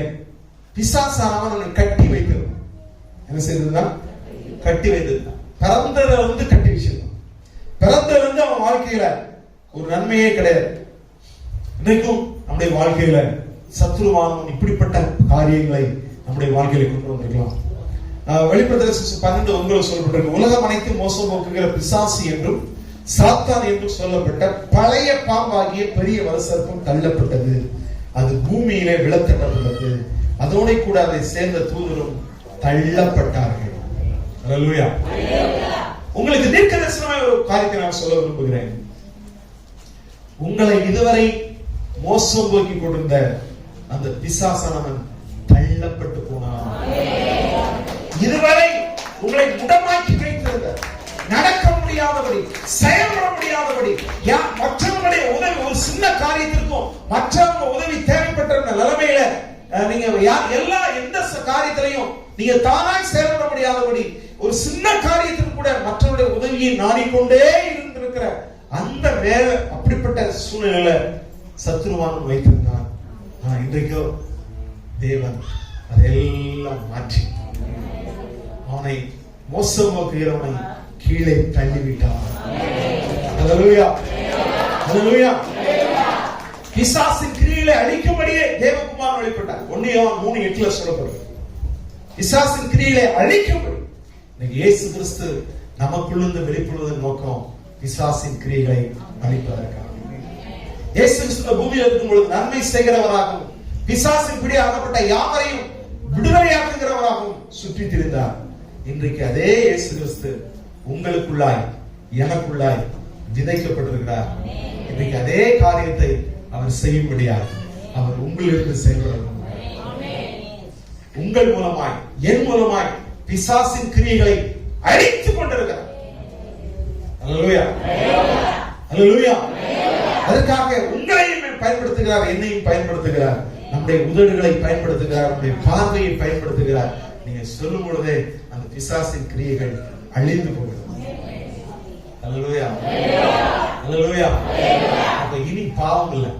பிசாசானவன் அவனை கட்டி வைத்திருந்தான். என்ன செய்திருந்தான்? கட்டி வைத்திருந்தான். பிறந்ததிலிருந்து கட்டி வச்சிருந்தான். பிறந்ததிலிருந்து அவன் வாழ்க்கையில ஒரு நன்மையே கிடையாது. இன்றைக்கும் நம்முடைய வாழ்க்கையில சத்துருவானவன் இப்படிப்பட்ட காரியங்களை நம்முடைய வாழ்க்கையில கொண்டு வந்திருக்கலாம். வெளிப்படுத்தல் 12:9 சொல்லப்பட்டிருக்கு, உலகம் அனைத்தும் மோசம் போக்குகிற பிசாசு என்றும் சாத்தான் என்றும் சொல்லப்பட்ட பழைய பாம்பாகிய பெரிய வலுசர்ப்பம் தள்ளப்பட்டது, அது பூமியிலே விழத்தப்பட்டுள்ளது, அதோட கூட அதை சேர்ந்த தூதரும் தள்ளப்பட்டார்கள். ஹல்லேலூயா. உங்களுக்கு தீர்க்க தரிசனமாய் ஒரு காரியத்தை நான் சொல்ல விரும்புகிறேன். உங்களை இதுவரை மோசம் போக்கி கொண்டிருந்த அந்த பிசாசானவன் தள்ளப்பட்டு போனான். இதுவரை உங்களை முடமாக்கி வைத்திருந்த, நடக்க முடியாதபடி, செயல்பட முடியாதபடி, மற்றவங்களுடைய உதவி, ஒரு சின்ன காரியத்திற்கும் மற்றவங்க உதவி தேவைப்பட்ட நிலைமையில நீங்க எந்த காரியத்திலையும் நீங்க தானாய் செயல்பட முடியாதபடி, ஒரு சின்ன காரியத்திற்கு கூட மற்றவருடைய உதவியை நாடிக்கொண்டே இருந்திருக்கிற அந்த அப்படிப்பட்ட சூழ்நிலையில சத்துருவான் வைத்திருந்தான். இன்றைக்கோ தேவன் அதையெல்லாம் மாற்றி அவனை மோசம் போக்குகிறவனை கீழே தள்ளிவிட்டான். ஹல்லேலூயா, ஹல்லேலூயா. பிசாசின் கிரியைகளை அழிக்கும்படியே தேவகுமாரன் வெளிப்பட்டார். 1 யோவான் 3:8 சொல்லப்படுது, பிசாசின் கிரியைகளை அழிக்கும்படி. இயேசு கிறிஸ்து நமக்குள்ளிருந்து வெளிப்படுவதன் நோக்கம் பிசாசின் கிரியைகளை அழிப்பதற்காக. இயேசு கிறிஸ்து பூமியில் இருக்கும் பொழுது நன்மை செய்கிறவராகவும் பிசாசின் பிடி அகப்பட்ட யாவரையும் விடுதலையாக்குகிறவராகவும் சுற்றி திரிந்தார். இன்றைக்கு அதே இயேசு கிறிஸ்து உங்களுக்குள்ளாய் எனக்குள்ளாய் விதைக்கப்பட்டிருக்கிறார். இன்றைக்கு அதே காரியத்தை அவர் செய்யும்படியாக அவர் உங்களிலிருந்து செயல்படணும். உங்கள் மூலமாய், என் மூலமாய் பிசாசின் கிரியைகளை அழித்துக் கொண்டிருக்கிறார். ஹல்லேலூயா, ஹல்லேலூயா. அதற்காக உங்களையும் பயன்படுத்துகிறார், என்னையும் பயன்படுத்துகிறார், நம்முடைய உதடுகளை பயன்படுத்துகிறார், நம்முடைய பார்வையை பயன்படுத்துகிறார். நீங்க சொல்லும் பொழுதே அந்த பிசாசின் கிரியைகள் அழிந்து போகிறது. ஹல்லேலூயா, ஹல்லேலூயா. அப்ப இனி பாவம் இல்லை,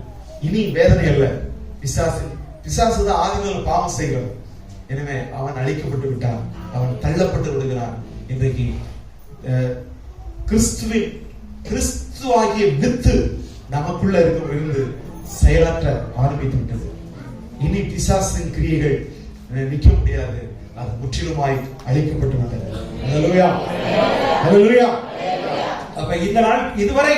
இனி வேதனை இல்லை. பிசாசு தான் ஆதியில பாவம் செய்கிறது. எனவே அவன் அழிக்கப்பட்டு விட்டான், அவன் தள்ளப்பட்டு விடுகிறான். இன்றைக்கு கிறிஸ்துவாகிய வித்து நமக்குள்ள இருந்து செயலாற்ற ஆரம்பித்து விட்டது. இனி பிசாசின் கிரியைகள் நிற்க முடியாது, அது முற்றிலுமாய் அழிக்கப்பட்டு விட்டது. ஹல்லேலூயா, ஹல்லேலூயா. அப்ப இந்த நாள் இதுவரை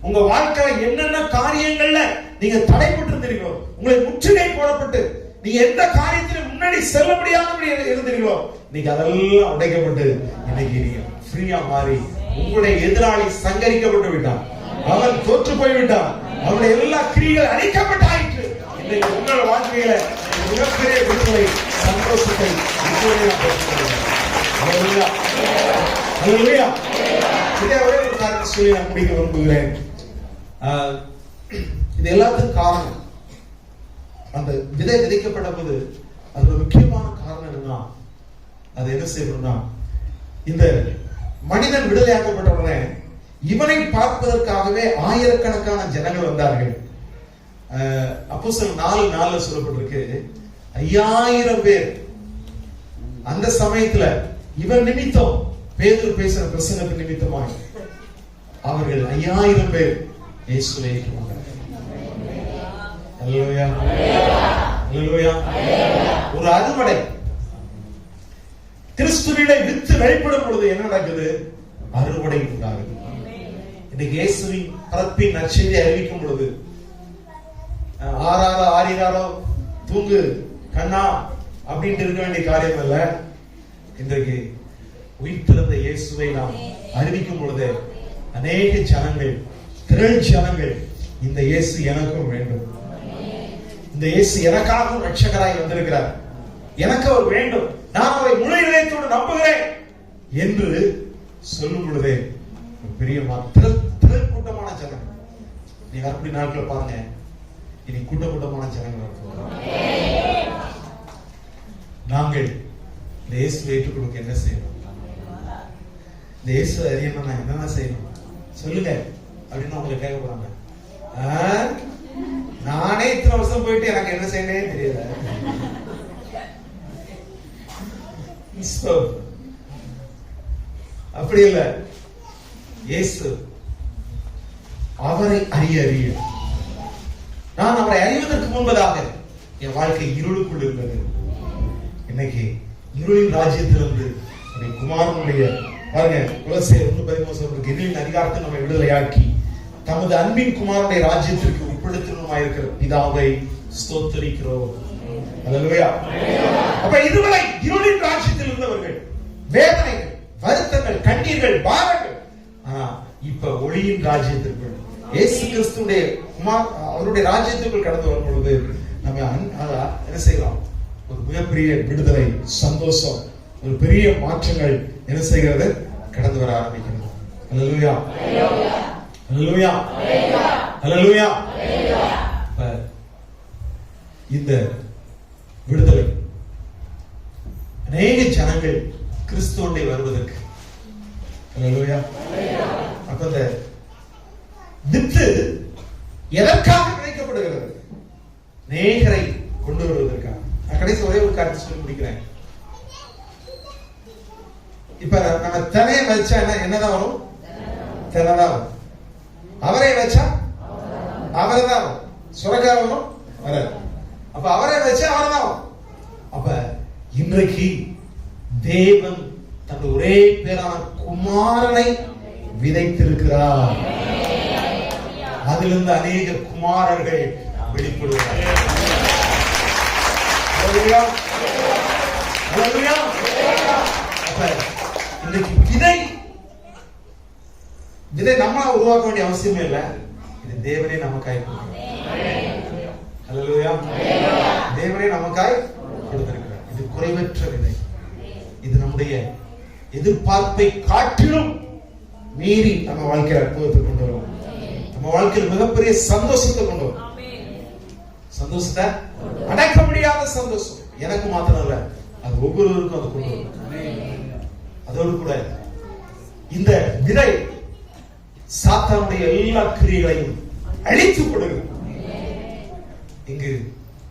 உங்க வாழ்க்கையில என்னென்ன காரியங்கள்ல நீங்க தடைப்பட்டு இருந்தீர்களோ, உங்களை முற்றுகை போடப்பட்டு நீங்க எந்த காரியத்திலும் முன்னாடி செல்ல முடியாதபடி இருந்தீர்களோ, இன்னைக்கு அதெல்லாம் உடைக்கப்பட்டு இன்னைக்கு நீங்க ஃப்ரீயா மாறி உங்களுடைய எதிராளி சங்கரிக்கப்பட்டு விட்டான், அவன் தோற்று போய்விட்டான், அவனுடைய எல்லா கிரியைகள் அழிக்கப்பட்டாயிற்று. இன்றைக்கு உங்கள் வாழ்க்கையில மிகப்பெரிய விடுதலை, சந்தோஷத்தை இதே ஒரே ஒரு காரணத்தை சொல்லி நான் முடிக்க விரும்புகிறேன். இது எல்லாத்துக்கும் காரணம், அந்த விதை விதைக்கப்பட்ட போது அது ஒரு முக்கியமான காரணம் என்னன்னா, அது என்ன செய்யணும்னா, இந்த மனிதன் விடுதலையாக்கப்பட்ட உடனே இவனை பார்ப்பதற்காகவே ஆயிரக்கணக்கான ஜனங்கள் வந்தார்கள். அப்போஸ்தலர் 4:4 சொல்லப்பட்டிருக்கு, 5000 பேர். அந்த சமயத்துல இவன் நிமித்தம், பேதுரு பேசுற பிரசங்கத்தின் நிமித்தமாய் அவர்கள் 5000 பேர் இயேசுவை ஏற்றுக்கொண்டார்கள். ஹல்லேலூயா, ஹல்லேலூயா. ஒரு அறுவடை, கிறிஸ்துவிலே வித்து வெளிப்படும் பொழுது என்ன நடக்குது? அறுவடை உண்டாகுது. இன்னைக்கு இயேசுவின் பிறப்பின் நற்செய்தியை அறிவிக்கும் பொழுது ஆறாரோ தூங்கு கண்ணா அப்படின்ட்டு இருக்க வேண்டிய காரியம் அல்ல. இன்றைக்கு உயிர்த்தெழுந்த இயேசுவை நாம் அறிவிக்கும் பொழுது அநேக ஜனங்கள், திரள் ஜனங்கள், இந்த இயேசு எனக்கும் வேண்டும், இந்த இயேசு எனக்காகவும் ரட்சகராய் வந்திருக்கிறார், எனக்கு அவர் வேண்டும், நான் அவரை முழு இதயத்தோடு நம்புகிறேன் என்று சொல்லும் பொழுதே பெரிய திரள் கூட்டமான ஜனம். நீ வரக்கூடிய நாட்கள் பாருங்க, இனி கூட்டமான ஜனங்கள் வருவாங்க. நாங்கள் இந்த இயேசுவை ஏற்றுக்கொடுக்க என்ன செய்யணும்? இந்த இயேசு அறியணும் நான் என்னென்ன செய்யணும் சொல்லுங்க அப்படின்னு அவங்க கேட்க போறாங்க. நானே இத்தனை வருஷம் போயிட்டு எனக்கு என்ன செய்யணும் தெரியல. அப்படி இல்ல, இயேசு அவரை அறிய நான் அவரை அறிவதற்கு முன்பதாக என் வாழ்க்கை இருளுக்குள் இருந்தது. இன்னைக்கு இருளின் ராஜ்யத்திலிருந்து குமாரனுடைய பாருங்க, கொலோசியர் 1:13 இருளின் அதிகாரத்தை நம்ம விடுதலையாக்கி தமது அன்பின் குமாரனுடைய ராஜ்யத்திற்கு உட்படுத்தணுமாயிருக்கிற பிதாவை ஸ்தோத்திரிக்கிறோம். அல்லேலூயா. அப்ப இதுவரை இருளின் ராஜ்யத்தில் இருந்தவர்கள் வேதனைகள், வருத்தங்கள், கண்ணீர்கள், பாரங்கள், இப்ப ஒளியின் ராஜ்யத்திற்குள் இயேசு கிறிஸ்துடைய அவருடைய ராஜ்யத்திற்குள் கடந்து வரும் பொழுது நம்ம என்ன செய்யலாம்? ஒரு மிகப்பெரிய விடுதலை, சந்தோஷம், ஒரு பெரிய மாற்றங்கள் என்ன செய்கிறது? கடந்து வர ஆரம்பிக்கிறது. அல்லேலூயா, அல்லேலூயா, அல்லேலூயா. இந்த விடுதலை அநேக ஜனங்கள் கிறிஸ்துவோடே வருவதற்கு, அல்லேலூயா. அப்ப இந்த வித்து எதற்காக கிடைக்கப்படுகிறது? நேகரை கொண்டு வருவதற்காக. நான் கடைசி ஒரே ஒரு காரியத்தை சொல்லி முடிக்கிறேன். இப்ப நம்ம தினையை வச்சா என்னதான் வரும்? தினைதான் வரும். அவரை வச்சா அவரை தான் வரும். சுரக்காய் வரும் வராது. அப்ப அவரை வச்சா அவரை தான் வரும். அப்ப இன்றைக்கு தேவன் தன் ஒரே பேரான குமாரனை விதைத்திருக்கிறார். அதிலிருந்து அநேக குமாரர்கள் வெளிப்படுவார்கள். இன்றைக்கு விதை நம்ம உருவாக்க வேண்டிய அவசியமே இல்லை. இது தேவனே நமக்காய் தேவனே நமக்காய் கொடுத்திருக்கிறார். இது குறைவற்ற விதை. இது நம்முடைய எதிர்பார்ப்பை காட்டிலும் மீறி நம்ம வாழ்க்கையில் அற்புதத்தை கொண்டு வரும். நம்ம வாழ்க்கையில் மிகப்பெரிய சந்தோஷத்தை கொண்டு வரும். சந்தோஷத்தை அடக்க முடியாத சந்தோஷம். எனக்கு மாத்திரம் இல்ல, அது ஒவ்வொருவருக்கும் அது கொண்டு வரும். அதோடு கூட இந்த விதை சாத்தானுடைய எல்லா கிரியைகளையும் அழித்து கொடுக்கும். இங்கு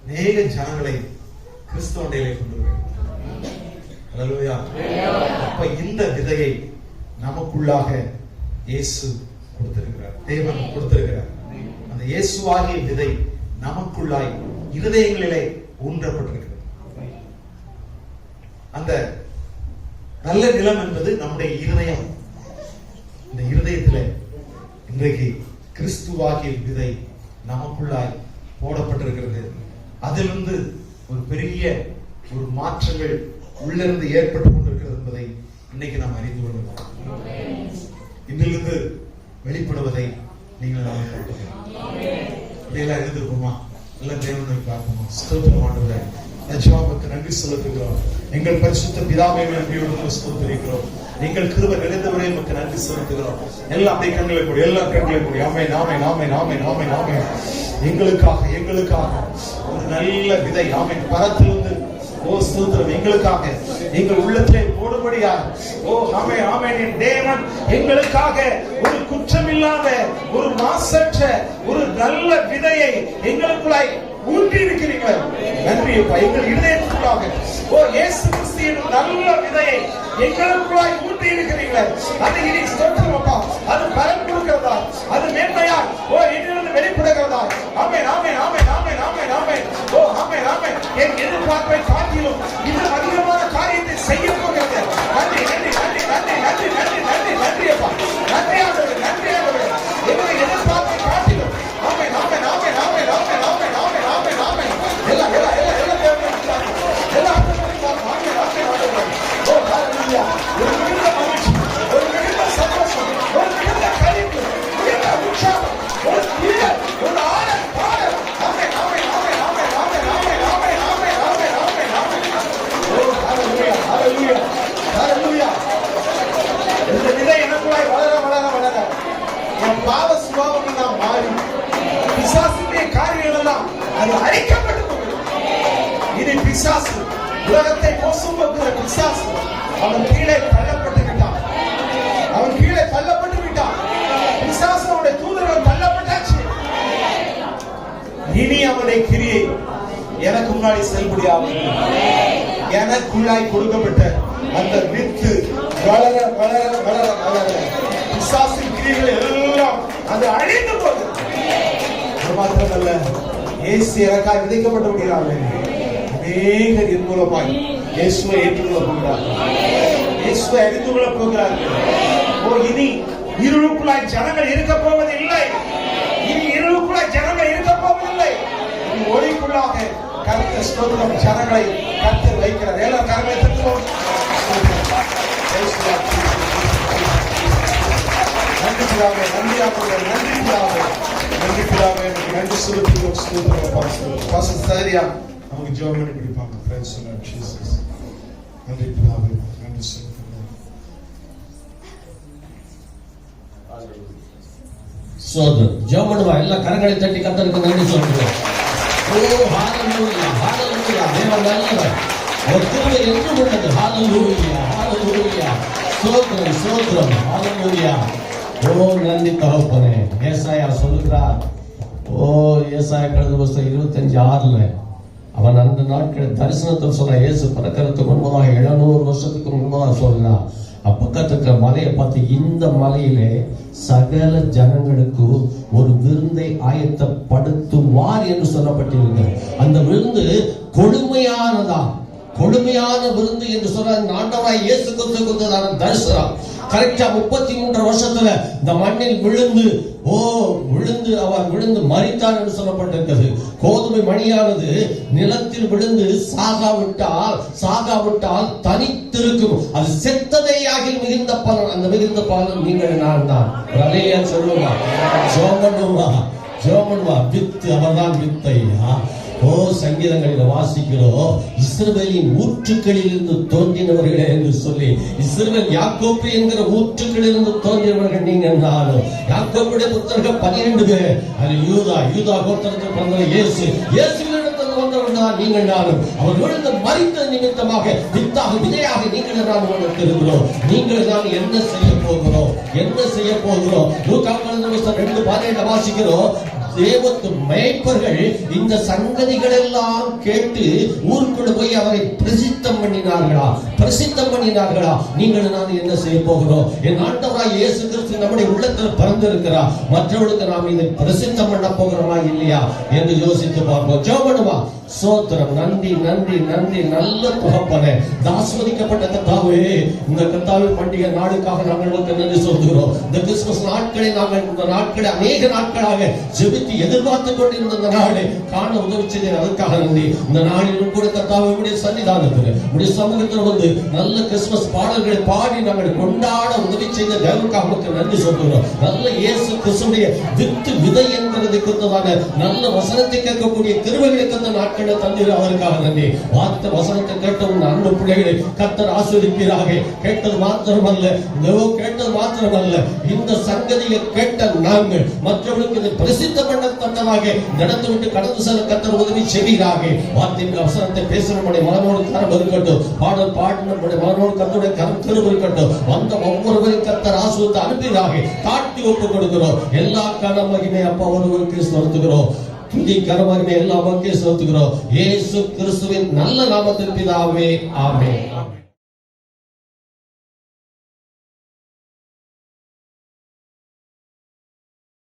அநேக ஜனங்களை கிறிஸ்துவண்டையிலே கொண்டு வரும். அல்லேலூயா. அப்ப இந்த விதையை நமக்குள்ளாக இயேசு கொடுத்திருக்கிறார், தேவன் கொடுத்திருக்கிறார். அந்த இயேசுவாகிய விதை நமக்குள்ளாய் இருதயங்களிலே ஊன்றப்பட்டிருக்கிறது. அந்த நல்ல நிலம் என்பது நம்முடைய இருதயம். இந்த இருதயத்தில் இன்றைக்கு கிறிஸ்துவாகிய விதை நமக்குள்ளாய் போடப்பட்டிருக்கிறது. அதிலிருந்து ஒரு பெரிய ஒரு மாற்றங்கள் உள்ளிருந்து ஏற்பட்டுக் கொண்டிருக்கிறது என்பதை இன்னைக்கு நாம் அறிந்து கொள்கிறோம். இன்றிலிருந்து வெளிப்படுவதை நீங்கள் இப்படியெல்லாம் இருந்திருக்குமா? எல்லாம் தேவனை பார்ப்போமா? ஸ்தோத்திரம் ஆண்டவரே, நிஜமாவுக்கு நன்றி செலுத்துகிறோம். எங்கள் பரிசுத்த பிதாவை நன்றியோடு ஸ்தோத்திரிக்கிறோம். எங்கள் கிருபை நிறைந்தவரே நமக்கு நன்றி செலுத்துகிறோம். எல்லாம் அப்படியே கண்களை கூடி, எல்லா கண்களை கூடி. ஆமே நாமே நாமே நாமே நாமே நாமே. எங்களுக்காக ஒரு நல்ல விதை ஆமே பரத்திலிருந்து ஓ ஸ்தோத்திரம் எங்களுக்காக எங்கள் உள்ளத்திலே போடும்படியாக ஓ ஆமே ஆமே தேவன் எங்களுக்காக ஒரு குற்றமில்லாத ஒரு மாசற்ற ஒரு நல்ல விதையை எங்களுக்குள்ளாய் ஊன்றி இருக்கிறீர்கள். நன்றி அப்பா. எங்கள் இதயத்துக்குள்ளாக ஓ இயேசு கிறிஸ்துவின் நல்ல விதையை எங்களுக்குள்ளாய் ஊன்றி இருக்கிறீர்கள். அது இனி ஸ்தோத்திரம் அப்பா. அது பலன் கொடுக்கிறதா, அது மேன்மையா ஓ என்னிலிருந்து வெளிப்படுகிறதா? ஆமே நாமே நாமே நாமே நாமே நாமே ஓ ஆமே நாமே. என் எதிர்பார்ப்பை காட்டிலும் இன்னும் அதிகமான காரியத்தை செய்ய போகிறது. நன்றி நன்றி நன்றி நன்றி நன்றி நன்றி நன்றி நன்றி அப்பா. நன்றியாகவே நன்றியாகவே. என்னுடைய எதிர்பார்ப்பை காட்டிலும் ஆமே நாமே நாமே நாமே நாமே நாமே நாமே நாமே நாமே எல்லாம் எல்லாம் எல்லாம் எல்லாம் எல்லாம் ஆமே நாமே நாமே. ஓ ஹalleluya. ஒரு மிகுந்த மகிழ்ச்சி, ஒரு மிகுந்த சந்தோஷம், ஒரு மிகுந்த களிப்பு, மிகுந்த உற்சாகம், ஒரு மிகுந்த ஒரு ஆனந்த பாடல். ஆமே நாமே நாமே நாமே நாமே நாமே நாமே நாமே நாமே நாமே நாமே. ஓ ஹalleluya ஹalleluya ஹalleluya. இந்த விதை எனக்குள்ளாய் வளர வளர வளர என் பாவ சுபாவம் எல்லாம் மாறி பிசாசுடைய காரியங்கள் எல்லாம் அது அழிக்கப்பட்டு போகிறது. இனி பிசாசு, உலகத்தை மோசம் போக்குற பிசாசு, அவன் கீழே தள்ளப்பட்டு விட்டான். அவன் கீழே தள்ளப்பட்டு விட்டான். பிசாசனுடைய தூதர்கள் தள்ளப்பட்டாச்சு. இனி அவனுடைய கிரியை எனக்கு முன்னாடி செல்லுபடியாகும். எனக்குள்ளாய் கொடுக்கப்பட்ட அந்த வித்து வளர வளர வளர வளர பிசாசின் கிரியைகள் எல்லாம் அது அழிந்து போகுது. அது மாத்திரமல்ல, இயேசு எனக்காய் விதைக்கப்பட்டு விடுகிறார்கள். அநேகர் என் மூலமாய் இயேசுவை ஏற்றுக்கொள்ள போகிறார்கள். இயேசுவை அறிந்து கொள்ள போகிறார்கள். ஓ, இனி இருளுக்குள்ளாய் ஜனங்கள் இருக்க போவதில்லை. இனி இருளுக்குள்ளாய் ஜனங்கள் இருக்க போவதில்லை. இனி ஒளிக்குள்ளாக கர்த்தர் ஸ்தோத்திரம் ஜனங்களை கர்த்தர் வைக்கிறார். எல்லா கரங்களை தட்டுவோம். நன்றி பிதாவே, நன்றி ஆண்டவரே, நன்றி பிதாவே, நன்றி பிதாவே, நன்றி செலுத்துகிறோம். ஸ்தோத்திரம் பாஸ்டர் சரியா நமக்கு ஜெபம் பண்ணி பிடிப்பாங்க. Praise the Lord Jesus. நன்றி பிதாவே, நன்றி செலுத்துகிறோம். சோதரன் ஜெபம் பண்ணுவா. எல்லா கரங்களை தட்டி கர்த்தருக்கு நன்றி சொல்லுங்க. ஓ ஹalleluya, ஹalleluya. தேவன் நல்லவர். அவர் கிருபை என்றும் உள்ளது. ஹalleluya, ஹalleluya. சோதரன் சோதரன் ஹalleluya. ஓ நன்றி தகப்பனே. ஏசாயா சொல்லுகிறார். ஓ ஏசாயா கடைசி புத்தகம் 25:6 அவன் அந்த நாட்கள் தரிசனத்தில் சொன்ன இயேசு பிறக்கிறதுக்கு முன்பதாக 700 வருஷத்துக்கு முன்பதாக சொல்றார். அப்பக்கத்துக்கு மலையை பார்த்து, இந்த மலையிலே சகல ஜனங்களுக்கு ஒரு விருந்தை ஆயத்தப்படுத்துவார் என்று சொல்லப்பட்டிருக்கு. அந்த விருந்து கொழுமையானதா, கொழுமையான விருந்து என்று சொல்ற ஆண்டவராய் இயேசு கிறிஸ்து கொடுத்ததான தரிசனம் கரெக்டா 33 வருஷத்துல இந்த மண்ணில் விழுந்து அவர் விழுந்து மரித்தார் என்று சொல்லப்பட்டிருக்கிறது. கோதுமை மணியானது நிலத்தில் விழுந்து சாகாவிட்டால் தனித்திருக்கும். அது செத்ததையாகி மிகுந்த பலன். அந்த மிகுந்த பலன் நீங்கள் நான் தான். சொல்லுவா ஜோமனுவா வித்து, அவர்தான் வித்தையா. ஓ சங்கீதங்களில் வாசிக்கிறோம், இஸ்ரவேலின் ஊற்றுக்களில் இருந்து தோன்றினவர்களே என்று சொல்லி. இஸ்ரவேல் யாக்கோப்பு என்கிற ஊற்றுக்களில் இருந்து தோன்றினவர்கள் நீங்கள் நானும். யாக்கோப்புடைய புத்தர்கள் 12 பேர். அது யூதா கோத்திரத்தில் பிறந்த இயேசுவினிடத்தில் வந்தவர்கள் தான் நீங்கள் நானும். அவர் விழுந்து மரித்த நிமித்தமாக வித்தாக விதையாக நீங்கள் நான் இருக்கிறோம். நீங்கள் தான் என்ன செய்ய போகிறோம்? லூக்கா 2:17 வாசிக்கிறோம். தேவத்து மேய்ப்பர்கள் இந்த சங்கதிகள் எல்லாம் கேட்டு ஊருக்குள்ள போய் அவரை பிரசித்தம் பண்ணினார்களா? நீங்கள் நான் என்ன செய்ய போகிறோம்? என் ஆண்டவராய் இயேசு கிறிஸ்து நம்முடைய உள்ளத்தில் பிறந்திருக்கிறார். மற்றவர்களுக்கு நாம் இதை பிரசித்தம் பண்ண போகிறோமா இல்லையா என்று யோசித்து பார்ப்போம். ஜெபம். சோத்திரம். நன்றி நன்றி நன்றி. நல்ல தகப்பனே, ஆசீர்வதிக்கப்பட்ட கர்த்தாவே, இந்த கர்த்தாவின் பண்டிகை நாளுக்காக நாங்கள் நன்றி சொல்கிறோம். இந்த கிறிஸ்துமஸ் நாட்களை நாங்கள் இந்த நாட்களை அநேக நாட்களாக ஜெபித்து எதிர்பார்த்து கொண்டிருந்த இந்த நாளை காண உதவி செய்த அதற்காக நன்றி. இந்த நாளிலும் கூட கர்த்தாவே சன்னிதானத்தில் உடைய சமூகத்தில் வந்து நல்ல கிறிஸ்துமஸ் பாடல்களை பாடி நாங்கள் கொண்டாட உதவி செய்த தேவனுக்காக நமக்கு நன்றி சொல்கிறோம். நல்ல இயேசு கிறிஸ்துடைய விதை என்கிறது குறித்ததான நல்ல வசனத்தை கேட்கக்கூடிய கிருபைகளை தந்த நாட்கள் தந்தீர். அவருக்காக நன்றி. வார்த்தை வசனத்தை கேட்டவங்க அன்பு பிள்ளைகளை கர்த்தர் ஆசீர்வதிப்பீராக. கேட்டது மாத்திரமல்ல இந்த சங்கதியை கேட்ட நாங்கள் மற்றவர்களுக்கு இதை பிரசித்த பண்ணத்தக்கதாக நடந்து விட்டு கடந்து செல்ல கர்த்தர் உதவி செய்வீராக. வார்த்தையின் வசனத்தை பேசுறவனுடைய மனனோடு கரம் இருக்கட்டும். பாடல் பாடினுடைய மனனோடு கர்த்தருடைய கரம் திரும்ப இருக்கட்டும். வந்த ஒவ்வொருவரையும் கர்த்தர் ஆசீர்வதித்து அனுப்பீராக. தாழ்த்தி ஒப்புக் கொடுக்கிறோம். எல்லா கனமகிமை அப்பா ஒருவருக்கு செலுத்துகிறோம். துதி கரமகிமை எல்லா மக்களும் செலுத்துகிறோம். இயேசு கிறிஸ்துவின் நல்ல நாமத்தில் பிதாவே, ஆமென்.